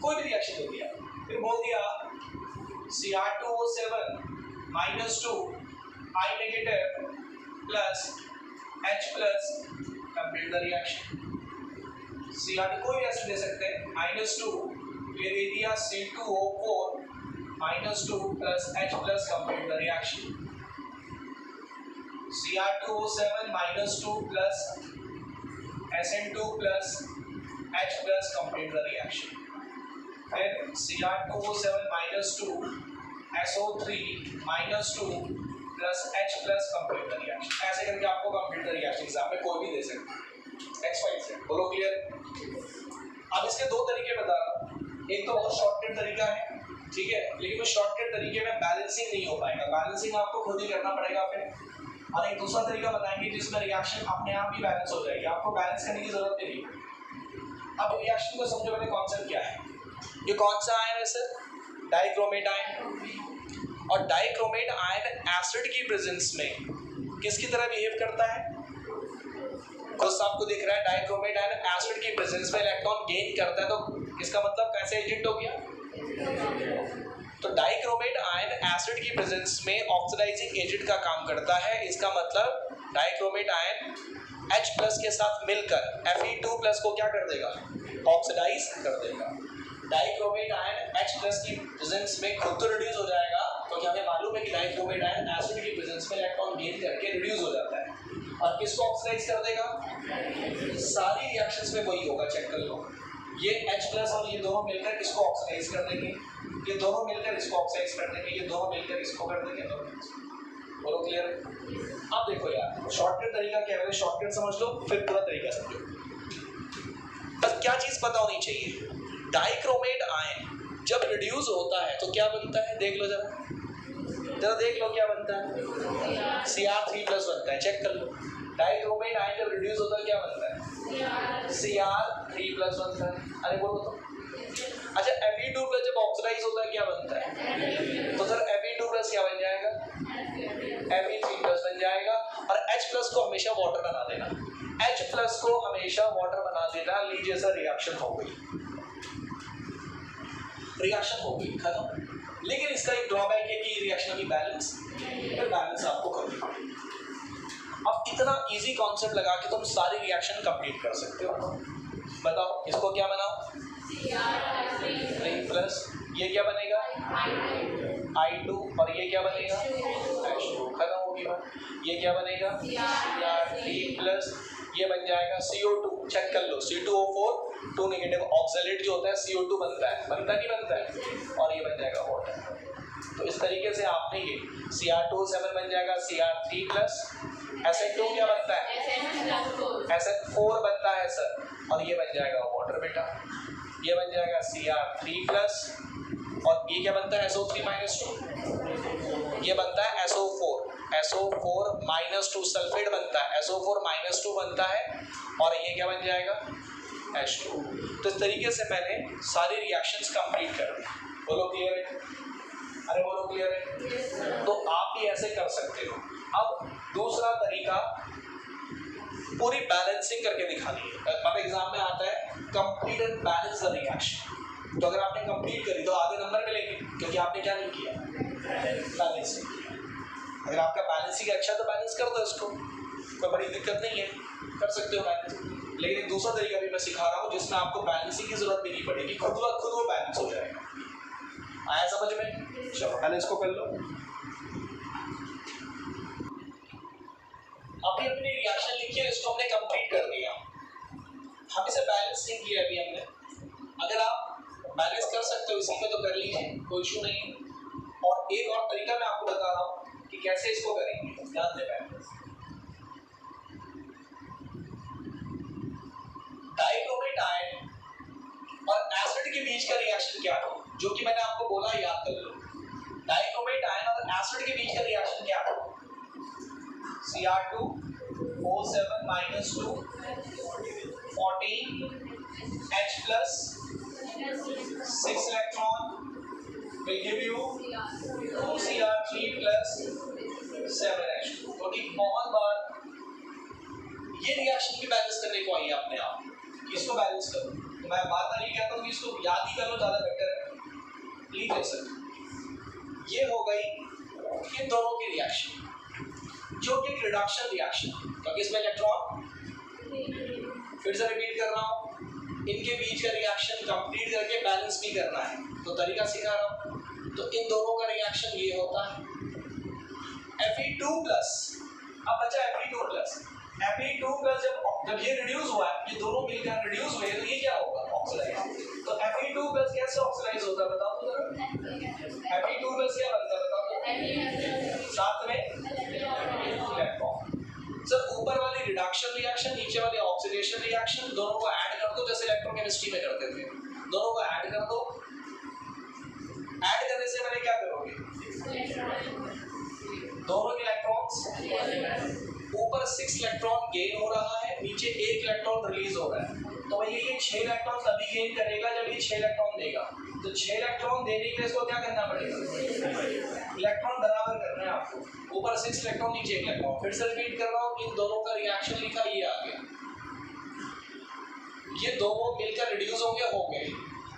Speaker 1: कोई भी रिएक्शन दे दिया, फिर बोल दिया Cr2O7 -2 I negative plus H+ complete the reaction. Cr2 कोई रिएक्शन दे सकते हैं -2, ये दे दिया C2O4 -2 plus H+ complete the reaction. Cr2O7 -2 plus SN2 plus H+ complete the reaction. फिर Cr2O7 -2 SO3 -2 plus H+ complete the reaction. ऐसे करके आपको complete the reaction exam में कोई भी दे सकता है। नेक्स्ट फाइल से बोलो क्लियर। अब इसके 2 तरीके बता रहा हूँ, एक तो बहुत शॉर्टकट तरीका है, ठीक है, लेकिन वो शॉर्टकट तरीके में बैलेंसिंग नहीं हो पाएगा, बैलेंसिंग आपको खुद ही करना पड़ेगा फिर। और एक दूसरा तरीका बताएंगे जिसमें रिएक्शन अपने आप ही बैलेंस हो जाएगी, आपको बैलेंस करने की जरूरत नहीं है। अब रिएक्शन को समझो पहले कॉन्सेप्ट क्या है। ये कौन सा आयन है सर? Dichromate ion. और डाइक्रोमेट आयन एसिड की प्रेजेंस में किसकी तरह बिहेव करता है? खुद आपको दिख रहा है डाइक्रोमेट आयन एसिड की प्रेजेंस में इलेक्ट्रॉन गेन करता है, तो इसका मतलब कैसे एजेंट हो गया? तो डाइक्रोमेट आयन एसिड की प्रेजेंस में ऑक्सीडाइजिंग एजेंट का काम करता है। इसका मतलब डाइक्रोमेट आयन H+ के साथ मिलकर Fe2+ को क्या कर देगा? ऑक्सीडाइज कर देगा। डाइक्रोमेट आयन H+ की प्रेजेंस में खुद तो रिड्यूस हो जाएगा, क्योंकि हमें मालूम है कि डाइक्रोमेट आयन एसिड की प्रेजेंस में इलेक्ट्रॉन गेन करके रिड्यूस हो जाता है, और किसको ऑक्सीडाइज कर देगा? सारी रिएक्शंस में वही होगा, चेक कर लो। ये H+ और ये दोनों मिलकर किसको ऑक्सीडाइज कर देंगे, ये दोनों मिलकर इसको ऑक्सीडाइज कर देंगे, ये दोनों मिलकर इसको कर देंगे, बोलो क्लियर। अब देखो यार शॉर्टकट तरीका क्या है, शॉर्टकट समझ लो फिर पूरा तरीका समझो। बस क्या चीज पता होनी चाहिए, डाइक्रोमेट आयन जब रिड्यूस होता है तो क्या बनता है? देख लो जरा देख लो क्या बनता है? Cr3+ बनता है, चेक कर लो। डाइक्रोमेट आयन जब रिड्यूस होता है क्या बनता है? Cr3 प्लस बनता है। अरे बोलो तो। अच्छा Fe2 प्लस जब ऑक्सीडाइज होता है क्या बनता है? तो सर Fe2 प्लस क्या बन जाएगा? Fe3 प्लस बन जाएगा। और H प्लस को हमेशा वाटर बना देना, H प्लस को हमेशा वाटर बना देना। लीजिए सर रिएक्शन हो गई, रिएक्शन हो गई खत्म। लेकिन इसका एक ड्रॉबैक है कि रिएक्शन की बैलेंस, फिर बैलेंस आपको करनी पड़ेगी। अब इतना इजी कॉन्सेप्ट लगा के तुम सारी रिएक्शन कंप्लीट कर सकते हो। बताओ इसको क्या बनाओ? Cr3 प्लस ये क्या बनेगा? I2 और ये क्या बनेगा? H2। खत्म होगी बात। ये क्या बनेगा? Cr3 प्लस ये बन जाएगा CO2। चेक कर लो C2O4 2 नेगेटिव ऑक्सीलेट जो होता है CO2 बनता है, बनता नहीं बनता है? और ये बन जाएगा वाटर। तो इस तरीके से आपने ये Cr2O7 बन जाएगा Cr3 प्लस SN2 क्या बनता है? SN4 बनता है सर, और ये बन जाएगा वाटर बेटा। ये बन जाएगा Cr3 प्लस और ये क्या बनता है? SO3 minus 2। ये बनता है SO4, SO4 माइनस 2 सल्फेट बनता है, SO4 माइनस 2 बनता है और ये क्या बन जाएगा? H2। तो इस तरीके से मैंने सारी रिएक्शंस कंप्लीट कर दी। बोलो क्लियर है? अरे बोलो क्लियर है? तो आप भी ऐसे कर सकते हो। अब दूसरा तरीका पूरी बैलेंसिंग करके दिखानी है। मतलब एग्जाम में आता है complete and balance the reaction. तो अगर आपने कंप्लीट करी तो आधे नंबर मिलेंगे, क्योंकि आपने क्या नहीं किया? बैलेंस नहीं किया। अगर आपका बैलेंसिंग अच्छा तो बैलेंस कर दो इसको, कोई बड़ी दिक्कत नहीं है, कर सकते हो बैलेंस। लेकिन एक दूसरा तरीका भी मैं सिखा रहा हूँ जिसमें आपको बैलेंसिंग की जरूरत भी नहीं पड़ेगी, खुद वो बैलेंस हो जाएगा। आया समझ में? चलो पहले इसको कर लो। अभी अपनी रिएक्शन लिखिए, इसको हमने कंप्लीट कर दिया। हम इसे बैलेंस नहीं किया अभी हमने। अगर आप बैलेंस कर सकते हो इसी में तो कर लीजिए, कोई इशू नहीं। और एक और तरीका मैं आपको बता रहा हूँ कि कैसे इसको करेंगे, ध्यान दें। बैलेंस डाइक्रोमेट आयन और एसिड के बीच का रिएक्शन क्या है, जो कि मैंने आपको बोला, याद कर लो। डाइक्रोमेट आयन और एसिड के बीच का रिएक्शन क्या है? Cr2O7 minus 2 14 H plus 6 electron will give you 2Cr3 plus 7 H2। क्योंकि बहुत बार ये रिएक्शन भी बैलेंस करने को आई है अपने आप, इसको बैलेंस करो। तो मैं बार बार ये कहता हूँ कि इसको याद ही कर लो, ज़्यादा बेटर है। प्लीज सर, ये हो गई इन दोनों की रिएक्शन, जो कि रिडक्शन रिएक्शन, क्योंकि इसमें इलेक्ट्रॉन, फिर से रिपीट कर रहा हूँ, इनके बीच का रिएक्शन कंप्लीट करके बैलेंस भी करना है। तो तरीका सिखा रहा हूँ। तो इन दोनों का रिएक्शन ये होता है Fe2 प्लस। अब बचा Fe2 प्लस। Fe2 प्लस जब ये रिड्यूस हुआ है, ये दोनों मिलकर रिड्यूस हुए, तो ये क्या होगा? ऑक्सीडाइज। तो Fe2 प्लस कैसे ऑक्सीडाइज होता है बताओ तो जरा। Fe2 प्लस क्या बनता है बताओ तो? साथ में इलेक्ट्रॉन। सर ऊपर वाली रिडक्शन रिएक्शन, नीचे वाली ऑक्सीडेशन रिएक्शन, दोनों को ऐड कर दो, जैसे इलेक्ट्रोकेमिस्ट्री में करते थे। दोनों को ऐड कर दो। ऐड करने से मैंने क्या करोगे? दोनों के इलेक्ट्रॉन्स, ऊपर 6 इलेक्ट्रॉन गेन हो रहा है, नीचे 1 इलेक्ट्रॉन रिलीज हो रहा है। तो भैया ये 6 इलेक्ट्रॉन तभी गेन करेगा जब ये 6 इलेक्ट्रॉन देगा। तो 6 इलेक्ट्रॉन देने के लिए इसको क्या करना पड़ेगा? इलेक्ट्रॉन बराबर करना है आपको। ऊपर 6 इलेक्ट्रॉन, नीचे 1 इलेक्ट्रॉन। फिर से रिपीट कर रहा हूँ, इन दोनों का रिएक्शन लिखा, ये आ गया। ये दोनों मिलकर रिड्यूस होंगे, हो गए।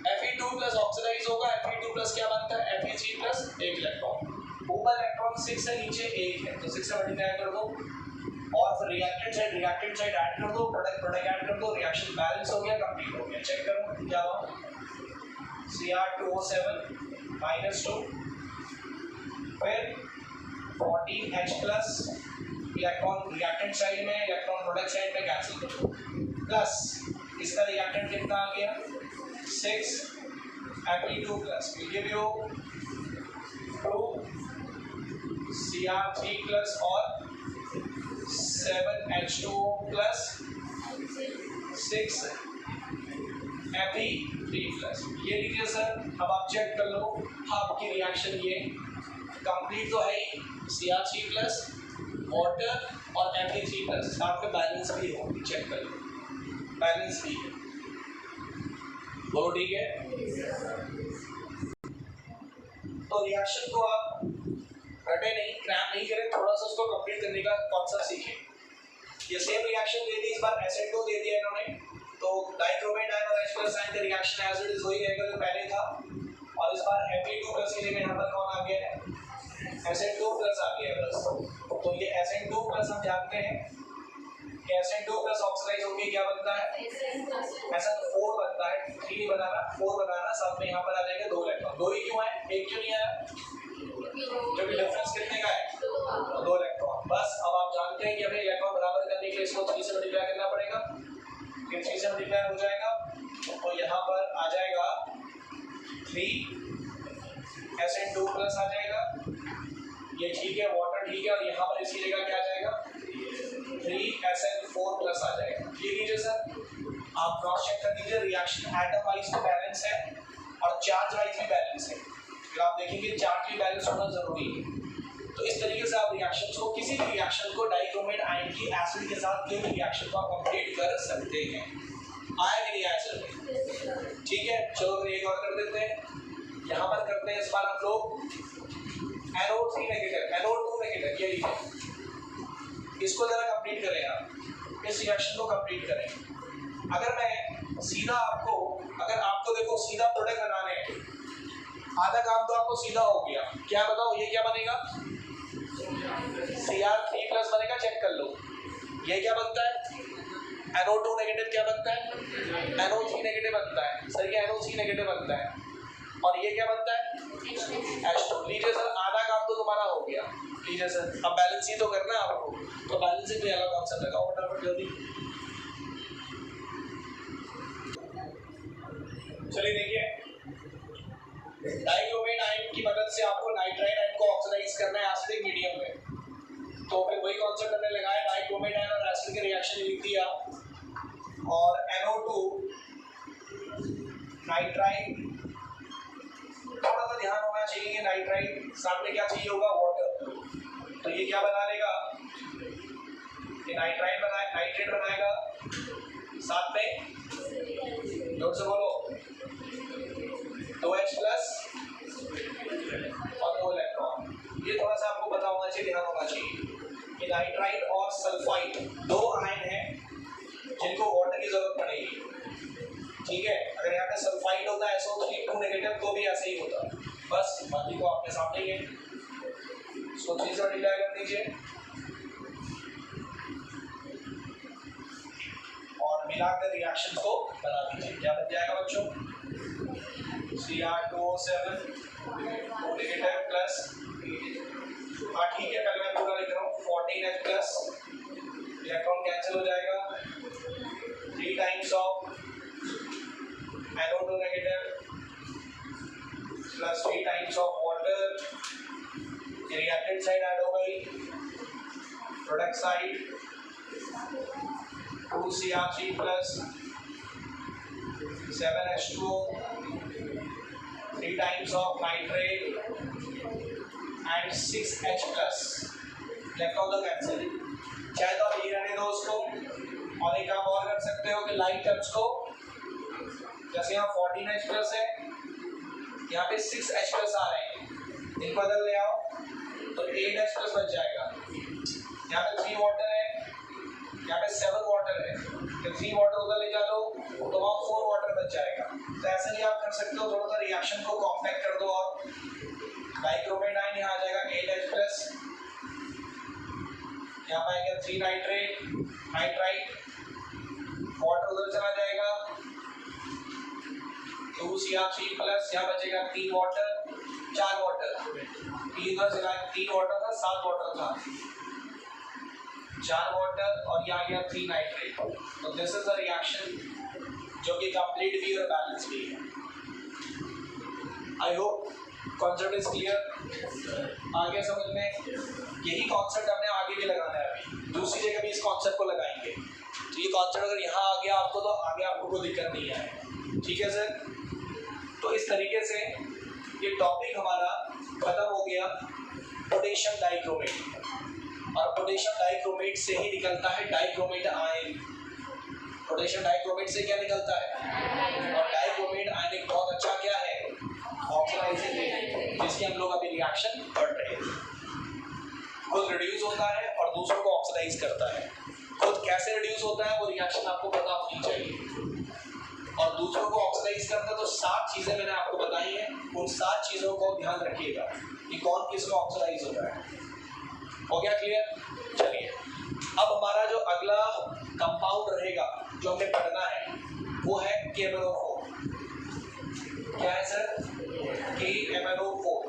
Speaker 1: Fe2 प्लस ऑक्सीडाइज होगा, Fe2 प्लस क्या बनता है? Fe3 plus 1 electron. ऊपर इलेक्ट्रॉन 6 है, नीचे 1 है, तो 6 से मल्टीप्लाई कर दो और फिर रिएक्टेंट साइड ऐड कर दो, प्रोडक्ट ऐड कर दो, रिएक्शन बैलेंस हो गया, कंप्लीट हो गया। चेक करो क्या हुआ। Cr2O7 minus 2 फिर 14H plus electron reactant side में, इलेक्ट्रॉन प्रोडक्ट साइड में कैंसिल कर दो, प्लस इसका रिएक्टेंट कितना आ गया? 6 Fe2 plus will give you 2 Cr3 plus और 7 H2O plus 6 Fe3 plus। ये लीजिए सर, अब आप चेक कर लो आपकी रिएक्शन ये कंप्लीट तो है ही, Cr3 plus वाटर और Fe3+ साथ में बैलेंस भी हो, चेक कर लो, बैलेंस भी है, बोलो ठीक है। तो रिएक्शन को आप रटे नहीं, क्रैम नहीं करें, थोड़ा सा उसको कंप्लीट करने का कॉन्सेप्ट सीखें। ये सेम रिएक्शन दे दी, इस बार एसिड दे दिया इन्होंने, तो डाइक्रोमेट आयन और H+ आयन का रिएक्शन एज इट इज वही रहेगा जो पहले था, और इस बार Fe2+ की जगह यहाँ पर कौन आ गया है, Sn2+ आ गया है बस। तो ये Sn2+ हम जानते हैं कि Sn2+ ऑक्सीडाइज होके क्या बनता है, Sn4 बनता है, 3 नहीं बनाना, 4 बनाना, साथ में यहाँ पर आ जाएगा 2 इलेक्ट्रॉन। 2 ही क्यों आए, 1 क्यों नहीं आया, क्योंकि डिफरेंस कितने का है, 2 इलेक्ट्रॉन। बस अब आप जानते हैं कि हमें इलेक्ट्रॉन बराबर करने के लिए इसको 3 से मल्टीप्लाई करना पड़ेगा, फिर 3 से मल्टीप्लाई हो जाएगा, और यहाँ पर आ जाएगा 3 Sn2+ आ जाएगा, ये ठीक है, वाटर ठीक है, और यहाँ पर इसकी जगह क्या आ जाएगा, 3 Sn4+ आ जाएगा। ये लीजिए सर, आप क्रॉस चेक कर लीजिए, रिएक्शन एटम वाइज तो बैलेंस है और चार्ज वाइज भी बैलेंस है। फिर आप देखेंगे चार्ज भी बैलेंस होना जरूरी है। तो इस तरीके से आप रिएक्शंस को, किसी भी रिएक्शन को डाइक्रोमेट आयन की एसिड के साथ कोई भी रिएक्शन को आप कंप्लीट कर सकते हैं। आया कि नहीं आया सर, ठीक है। चलो फिर एक और कर देते हैं, यहाँ पर करते हैं इस बार हम लोग NO3 नेगेटिव, NO2 नेगेटिव, ये लिखें, इसको जरा कंप्लीट करें आप, इस रिएक्शन को कंप्लीट करें। अगर मैं सीधा आपको, अगर आपको देखो सीधा प्रोडक्ट बनाने हैं, आधा काम तो आपको सीधा हो गया, क्या बताओ ये क्या बनेगा, Cr3+ बनेगा, चेक कर लो। ये क्या बनता है, NO2 नेगेटिव क्या बनता है, NO3 नेगेटिव बनता है सर, ये NO3 नेगेटिव बनता है, और ये क्या बनता है, H2। लीजिए सर, आधा काम तो तुम्हारा हो गया। लीजिए सर, अब बैलेंस ही तो करना है आपको, तो बैलेंसिंग भी अलग कॉन्सेप्ट लगाओ फटाफट जल्दी। चलिए देखिए, डाइक्रोमेट आयन की मदद से आपको नाइट्राइल आयन को ऑक्सीडाइज करना है एसिडिक मीडियम में, तो फिर वही कॉन्सेप्ट हमने लगाया, डाइक्रोमेट आयन और एसिड के रिएक्शन लिख दिया, और NO2 नाइट्राइल, थोड़ा सा ध्यान होना चाहिए कि नाइट्राइल सामने क्या चाहिए होगा, वाटर, तो ये क्या बना लेगा, ये नाइट्राइल बनाए, नाइट्रेट बनाएगा, साथ में जोर से बोलो 2H+ और 2 इलेक्ट्रॉन। ये थोड़ा सा आपको पता होना चाहिए, ध्यान होना चाहिए कि नाइट्राइल और सल्फाइड 2 आयन हैं जिनको वाटर की जरूरत पड़ेगी, ठीक है। अगर यहाँ पे सल्फाइड होता है SO3 नेगेटिव तो भी ऐसे ही होता, बस बाकी को आपके सामने ही है, इसको 3 से मल्टीप्लाई कर दीजिए और मिलाकर रिएक्शन को बना दीजिए। क्या बन जाएगा बच्चों, Cr2O7 नेगेटिव प्लस, हाँ ठीक है, पहले मैं पूरा लिख रहा हूँ, 14H+, इलेक्ट्रॉन कैंसिल हो जाएगा, 3 times of NO2 negative plus 3 times of water, reactant side add हो गई, product side 2Cr3+ 7H2O, 3 times of nitrate and 6H+, electron तो कैंसिल, चाहे तो आप ये रहने दो उसको, और एक काम और कर सकते हो कि लाइट टर्म्स को, जैसे यहाँ 14H+ है, यहाँ पे 6H+ आ रहे हैं, इनको बदल ले आओ तो 8H+ बच जाएगा, यहाँ पे 3 वाटर है, यहाँ पे 7 वाटर है, तो 3 वाटर उधर ले जा लो तो वहाँ 4 वाटर बच जाएगा। तो ऐसे ही आप कर सकते हो, थोड़ा सा रिएक्शन को कॉम्पैक्ट कर दो, और डाइक्रोमेट आयन यहाँ आ जाएगा 8H+, यहाँ पे आएगा 3 नाइट्रेट, वाटर उधर चला जाएगा, 2Cr3+, यहाँ बचेगा 3 वाटर, 4 वाटर, 3 वाटर था, 7 वाटर था, 4 वाटर, और यहाँ गया 3 नाइट्रेट। तो दिस इज द रिएक्शन जो कि कंप्लीट भी और बैलेंस भी है। I hope concept is clear, आगे समझ में, यही कॉन्सेप्ट हमने आगे भी लगाना है, अभी दूसरी जगह भी इस कॉन्सेप्ट को लगाएंगे, तो ये कॉन्सेप्ट अगर यहाँ आ गया आपको तो आगे आपको कोई दिक्कत नहीं आएगी, ठीक है सर। तो इस तरीके से ये टॉपिक हमारा खत्म हो गया पोटेशियम डाइक्रोमेट, और पोटेशियम डाइक्रोमेट से ही निकलता है डाइक्रोमेट आयन। पोटेशियम डाइक्रोमेट से क्या निकलता है? और डाइक्रोमेट आयन एक बहुत अच्छा क्या है? ऑक्सीडाइजिंग एजेंट, जिसकी हम लोग अभी रिएक्शन पढ़ रहे हैं। खुद रिड्यूस होता है और दूसरों को ऑक्सीडाइज करता है। खुद कैसे रिड्यूस होता है वो रिएक्शन आपको पता होनी चाहिए, और दूसरों को ऑक्सीडाइज करता है। तो 7 चीजें मैंने आपको बताई हैं, उन 7 चीजों को ध्यान रखिएगा कि कौन किस में ऑक्सीडाइज होता है। हो गया क्लियर? चलिए, अब हमारा जो अगला कंपाउंड रहेगा जो हमें पढ़ना है वो है KMnO4। क्या है सर? KMnO4।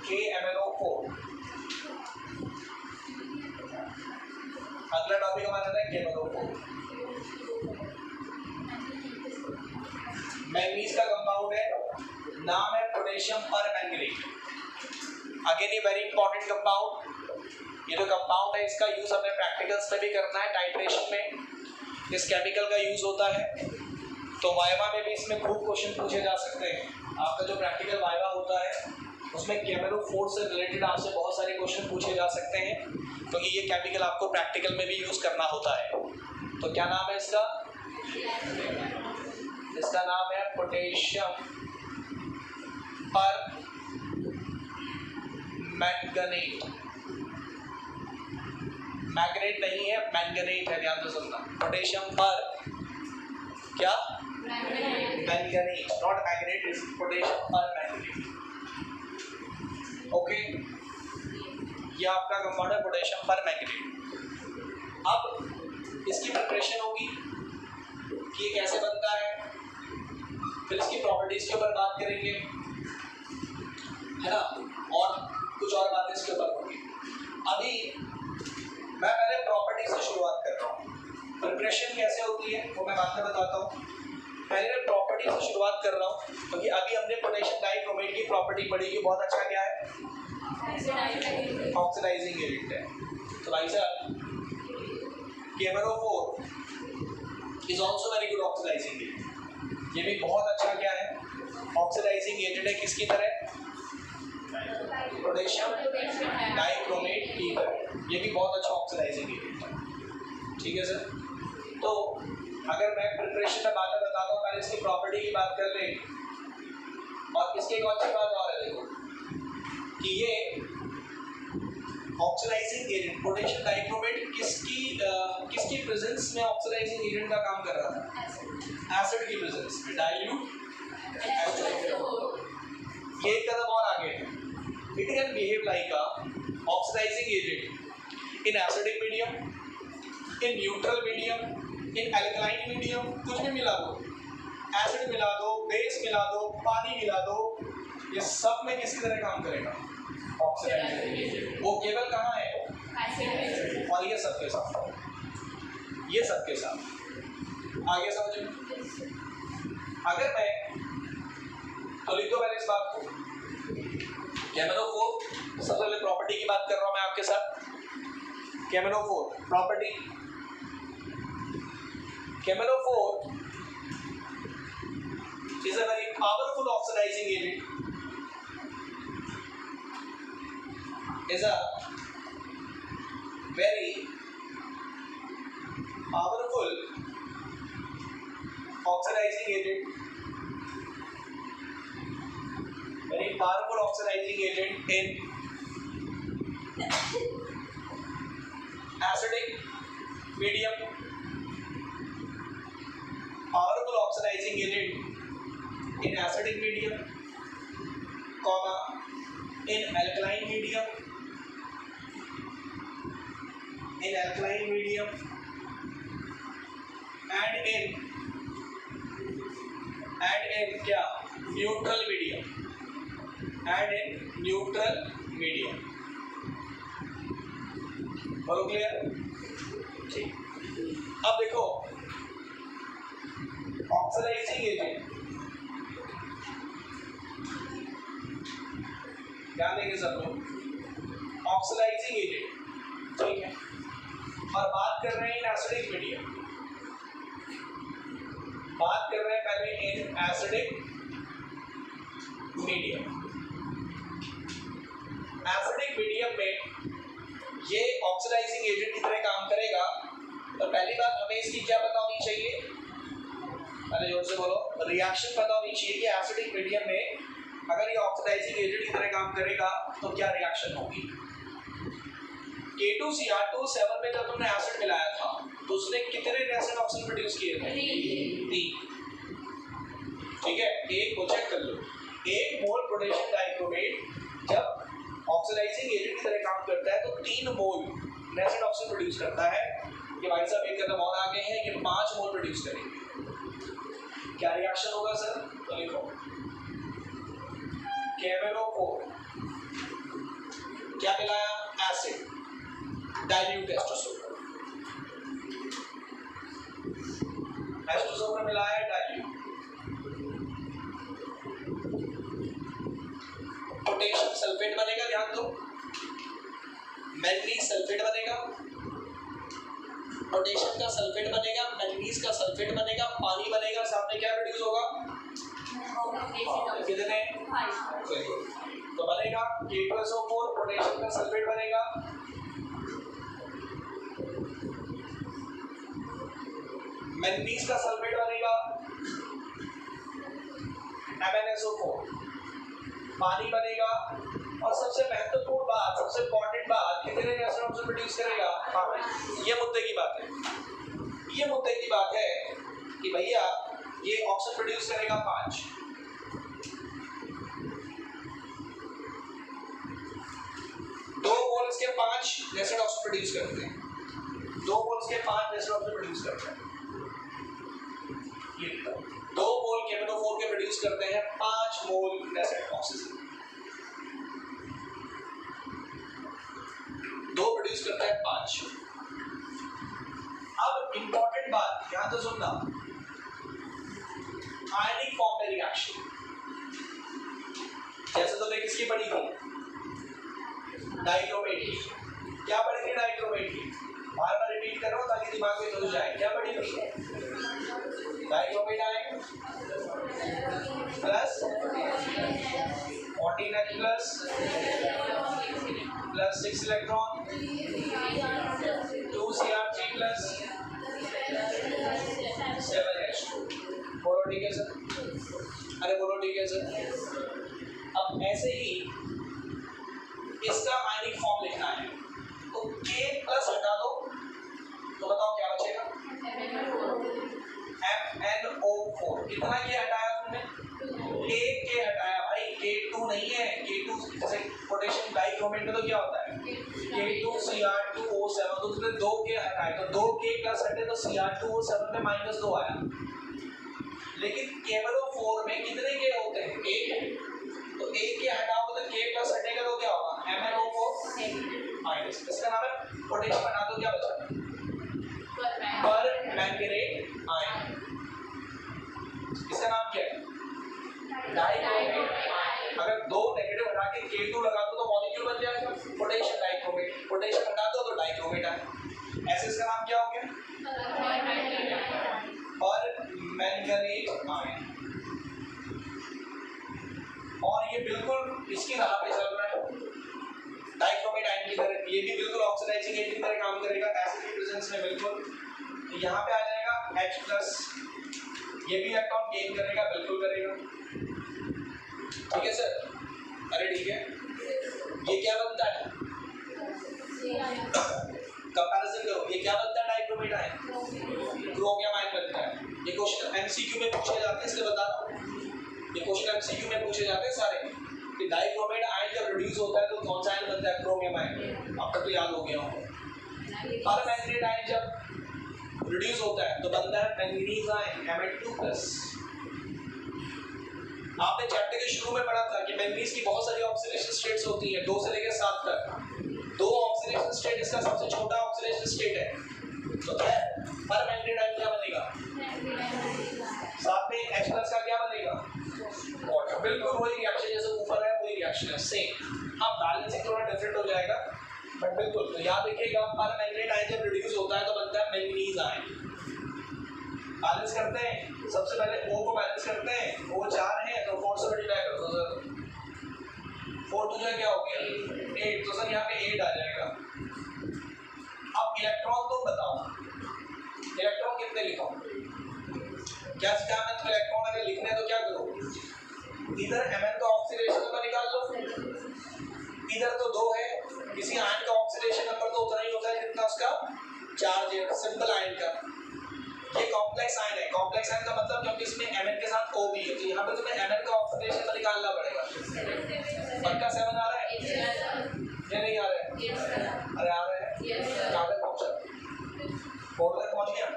Speaker 1: KMnO4 अगला टॉपिक हमारा है KMnO4। मैंगनीज का कंपाउंड है, नाम है पोटेशियम परमैंगनेट। अगेन ये वेरी इंपॉर्टेंट कंपाउंड। ये जो कंपाउंड है इसका यूज हमें प्रैक्टिकल्स में भी करना है, टाइट्रेशन में इस केमिकल का यूज होता है। तो वाइवा में भी इसमें खूब क्वेश्चन पूछे जा सकते हैं। आपका जो प्रैक्टिकल वाइवा होता है उसमें KMnO4 से रिलेटेड आपसे बहुत सारे क्वेश्चन पूछे जा सकते हैं, क्योंकि ये केमिकल आपको प्रैक्टिकल में भी यूज करना होता है। तो क्या नाम है इसका? इसका नाम है पोटेशियम परमैंगनेट। मैंगनेट नहीं है, मैंगनेट है, ध्यान से सुनना। पोटेशियम पर क्या? Manganate, not manganate, is potassium permanganate. Okay, ये आपका कंपाउंड है पोटेशियम परमैंगनेट। अब इसकी प्रिपरेशन होगी कि ये कैसे बनता है, फिर इसकी प्रॉपर्टीज के ऊपर बात करेंगे, है ना, और कुछ और बातें इसके ऊपर होंगी। अभी मैं पहले प्रॉपर्टी से शुरुआत कर रहा हूँ। प्रिपरेशन कैसे होती है वो मैं बाद में बताता हूँ। पहले मैं प्रॉपर्टी से शुरुआत कर रहा हूँ, क्योंकि अभी हमने पोटेशियम डाइक्रोमेट की प्रॉपर्टी पढ़ी कि बहुत अच्छा क्या है? ऑक्सीडाइजिंग एजेंट है। तो भाई साहब, KMnO4 is also very good oxidising agent. ये भी बहुत अच्छा क्या है? ऑक्सीडाइजिंग एजेंट है। किसकी तरह? पोटेशियम डाइक्रोमेट की तरह। ये भी बहुत अच्छा ऑक्सीडाइजिंग एजेंट है। ठीक है सर? तो अगर मैं प्रिपरेशन में बातें बताता हूँ, पहले इसकी प्रॉपर्टी की बात कर लें। और इसकी एक अच्छी बात और है, देखो कि ये ऑक्सीडाइजिंग एजेंट पोटेशियम डाइक्रोमेट किसकी प्रेजेंस में ऑक्सीडाइजिंग एजेंट का काम कर रहा था? एसिड की प्रेजेंस में, डाइल्यूट एसिड। ये एक कदम और आगे है। It can behave like a oxidising agent in acidic medium, in neutral medium, in alkaline medium. कुछ भी मिला दो, एसिड मिला दो, बेस मिला दो, पानी मिला दो, ये सब में किसकी तरह काम करेगा? Oxidising agent. वो केवल कहाँ है? एसिड। और ये सबके साथ, ये सबके साथ आगे समझ में। अगर मैं तो लिख दो पहले इस बात को। KMnO4 सबसे पहले प्रॉपर्टी की बात कर रहा हूं मैं आपके साथ। KMnO4 property. KMnO4 is a very powerful oxidizing agent. Is a very powerful oxidizing agent. Very powerful oxidizing agent in acidic medium. Powerful oxidizing agent in acidic medium, comma, in alkaline medium, in alkaline medium, and in क्या? Neutral medium, and in neutral medium. बोलो clear? ठीक। अब देखो, oxidising agent, ध्यान देंगे सब लोग। Oxidising agent, ठीक है, और बात कर रहे हैं इन एसिडिक मीडियम। बात कर रहे हैं पहले इन एसिडिक मीडियम। एसिडिक मीडियम में ऑक्सीडाइजिंग एजेंट की तरह काम करेगा तो पहली बात हमें इसकी क्या पता होनी चाहिए, अरे जोर से बोलो, रिएक्शन पता होनी चाहिए कि एसिडिक मीडियम में अगर ये ऑक्सीडाइजिंग एजेंट की तरह काम करेगा तो क्या रिएक्शन होगी। K2Cr2 में जब तुमने एसिड मिलाया था तो उसने कितने रेसिड ऑक्सीजन प्रोड्यूस किए थे? 3। ठीक है, एक को चेक कर लो, 1 मोल पोटेशियम डाइक्रोमेट जब ऑक्सीडाइजिंग एजेंट की तरह काम करता है तो 3 मोल रेसिड ऑक्सीजन प्रोड्यूस करता है। ये भाई साहब एक कदम और आगे हैं, ये 5 मोल प्रोड्यूस करेंगे। क्या रिएक्शन होगा सर? तो लिखो KMnO4 क्या मिलाया? एसिड, डाइल्यूट एस्टोसोफर मिलाया डाइल्यूट, पोटेशियम सल्फेट बनेगा, ध्यान दो, मैंगनीज सल्फेट बनेगा, पोटेशियम का सल्फेट बनेगा, मैंगनीज का सल्फेट बनेगा, पानी बनेगा, सामने क्या प्रोड्यूस होगा? कितने? तो बनेगा K2SO4, पोटेशियम का सल्फेट बनेगा, मैंगनीज का सल्फेट बनेगा, MnSO4, पानी बनेगा, और सबसे महत्वपूर्ण बात, सबसे इंपॉर्टेंट बात, कितने रेसिड ऑक्सीजन प्रोड्यूस करेगा? 5। ये मुद्दे की बात है, ये मुद्दे की बात है कि भैया ये ऑक्सीजन प्रोड्यूस करेगा 5। दो मोल्स के 5 रेसिड ऑक्सीजन प्रोड्यूस करते हैं, 2 मोल्स के 5 रेसिड ऑक्सीजन प्रोड्यूस करते हैं। ये 2 मोल KMnO4 के प्रोड्यूस करते हैं 5 मोल रेसिड ऑक्सीजन, 2 प्रोड्यूस करता है 5। अब इंपॉर्टेंट बात ध्यान से सुनना, आयनिक फॉर्म में रिएक्शन जैसे तुमने किसकी पढ़ी थी? डाइक्रोमेट की। क्या पढ़ी थी डाइक्रोमेट की? बार बार रिपीट कर रहा हूं ताकि दिमाग में घुस जाए। क्या पढ़ी थी? Dichromate ion plus 14H plus 6 electron 2Cr3 plus 7H2। बोलो ठीक है सर? अरे बोलो ठीक है सर? अब ऐसे ही इसका आयनिक फॉर्म लिखना है तो K प्लस हटा दो तो बताओ क्या बचेगा? MnO4। कितना K हटाया तुमने? एक K हटाया भाई, K2 नहीं है। K2 जैसे पोटेशियम डाइक्रोमेट में तो क्या होता है? K2Cr2O7, तो तुमने 2 K हटाए तो 2 K प्लस हटे तो Cr2O7 में -2 आया। लेकिन KMnO4 में कितने K होते हैं? 1। तो 1 K हटाओ तो K प्लस हटेगा तो क्या होगा? MnO4 माइनस, इसका नाम है पोटेशियम। हटा दो क्या बचा? पर मैंगनेट आयन। इसका नाम क्या है? डाइक्रोमेट। अगर 2 नेगेटिव हटा के K2 लगा दो तो मॉलिक्यूल बन जाएगा पोटेशियम डाइक्रोमेट। पोटेशियम हटा दो तो डाइक्रोमेट आयन। ऐसे इसका नाम क्या हो गया? पर मैंगनेट आयन। और ये बिल्कुल इसकी राह पे चल रहा है डाइक्रोमेट आयन की तरह। ये भी बिल्कुल ऑक्सीडाइजिंग एजेंट की तरह काम करेगा एसिड की प्रेजेंस में बिल्कुल। तो यहाँ पे आ जाएगा H+, ये भी इलेक्ट्रॉन गेन करेगा, बिल्कुल करेगा। ठीक है सर? अरे ठीक है, ये क्या बनता है? कंपैरिजन करो, ये क्या बनता है? डाइक्रोमेट आयन क्रोमियम आयन बनता है। ये क्वेश्चन MCQ में पूछे जाते हैं, इसलिए बता रहा हूँ। ये क्वेश्चन MCQ में पूछे जाते हैं सारे कि डाइक्रोमेट आयन जब रिड्यूस होता है तो कौन सा आयन बनता है? Chromium ion. अब तक तो याद हो गया होगा। पर मैंगनेट आयन जब रिड्यूस होता है तो बनता है मैंगनीज आयन Mn2+। आपने चैप्टर के शुरू में पढ़ा था कि मैंगनीज की बहुत सारी ऑक्सीडेशन स्टेट्स होती हैं, 2 से लेकर 7 तक। 2 ऑक्सीडेशन स्टेट इसका सबसे छोटा ऑक्सीडेशन स्टेट है। तो क्या पर मैंगनेट आयन क्या बनेगा? साथ में H+ का क्या बनेगा? वाटर। बिल्कुल वही रिएक्शन जैसे ऊपर है, वही रिएक्शन है, सेम। अब बैलेंसिंग थोड़ा डिफरेंट हो जाएगा बट बिल्कुल तो याद रखिएगा, पर मैंगनेट आयन जब रिड्यूस होता है तो बनता है मैंगनीज आयन। बैलेंस करते हैं, सबसे पहले O को बैलेंस करते हैं। O 4 है तो 4 से मल्टीप्लाई कर दो सर। 4 2 क्या हो गया? 8। तो सर यहाँ पे 8 आ जाएगा। क्या सिखाया मैंने तुम्हें? इलेक्ट्रॉन अगर लिखना है तो क्या करो, इधर Mn का ऑक्सीडेशन नंबर निकाल लो, इधर तो 2 है, किसी आयन का ऑक्सीडेशन नंबर तो उतना ही होता है जितना उसका चार्ज है, सिंपल आयन का। ये कॉम्प्लेक्स आयन है, कॉम्प्लेक्स आयन का मतलब क्योंकि इसमें Mn के साथ O भी है, तो यहाँ पे तुम्हें Mn का ऑक्सीडेशन नंबर निकालना पड़ेगा। पक्का 7 आ रहा है या नहीं आ रहा है? अरे आ रहा है, कहाँ तक पहुँचा? 4 तक पहुँच गया,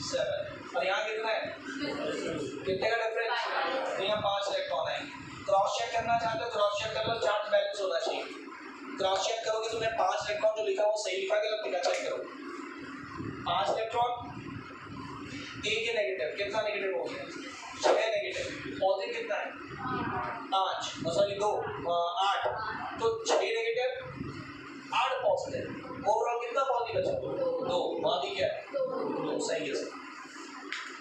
Speaker 1: 7। और यहाँ कितना है, कितने का डिफरेंस? यहाँ 5 इलेक्ट्रॉन है। क्रॉस चेक करना चाहते हो, क्रॉस चेक कर लो, चार्ज बैलेंस होना चाहिए। क्रॉस चेक करोगे तुम्हें 5 इलेक्ट्रॉन जो लिखा वो सही लिखा कि गलत लिखा, चेक करो। 5 इलेक्ट्रॉन, एक ही नेगेटिव, कितना नेगेटिव हो गया? 6 नेगेटिव। पॉजिटिव कितना है? 5, सॉरी 2, 8, तो 6 नेगेटिव 8 पॉजिटिव, ओवरऑल कितना पॉजिटिव बचा? 2। वहाँ भी क्या है? 2, सही है।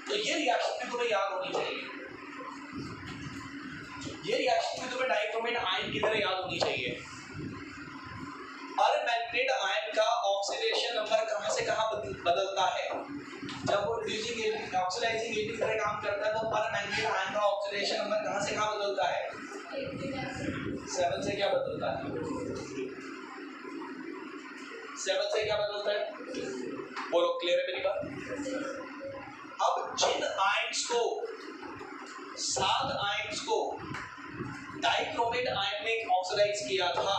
Speaker 1: तो ये रिएक्शन भी तुम्हें याद होनी चाहिए, ये रिएक्शन भी तुम्हें डाइक्रोमेट आयन की तरह याद होनी चाहिए। परमैंगनेट आयन का ऑक्सीडेशन नंबर कहां से कहां बदलता है? जब वो रिड्यूसिंग एजेंट, ऑक्सीडाइजिंग एजेंट की तरह काम करता है तो परमैंगनेट आयन का ऑक्सीडेशन नंबर कहां से कहां बदलता है? 7 से क्या बदलता है? 7 से क्या बदलता है? बोलो, क्लियर है मेरी बात? अब जिन आयन्स को, 7 आयन्स को डाइक्रोमेट आयन ने ऑक्सीडाइज किया था,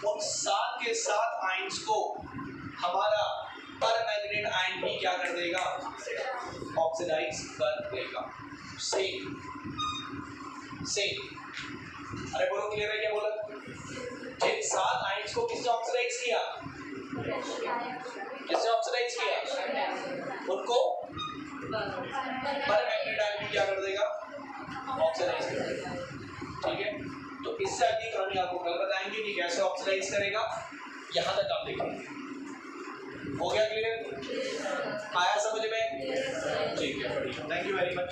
Speaker 1: उन 7 के 7 आयन्स को हमारा परमैंगनेट आयन भी क्या कर देगा? ऑक्सीडाइज कर देगा। Same same. अरे बोलो, क्लियर है क्या? बोला, जिन 7 आयन्स को किसने ऑक्सीडाइज किया? किसने ऑक्सीडाइज किया? उनको परमैंगनेट आयन भी क्या कर देगा? ऑक्सीडाइज कर देगा। ठीक है, तो इससे आगे कहानी आपको कल बताएंगे कि कैसे ऑक्सीडाइज करेगा। यहाँ तक आप देखेंगे। हो गया क्लियर? आया समझ में? ठीक है, बढ़िया, थैंक यू वेरी मच।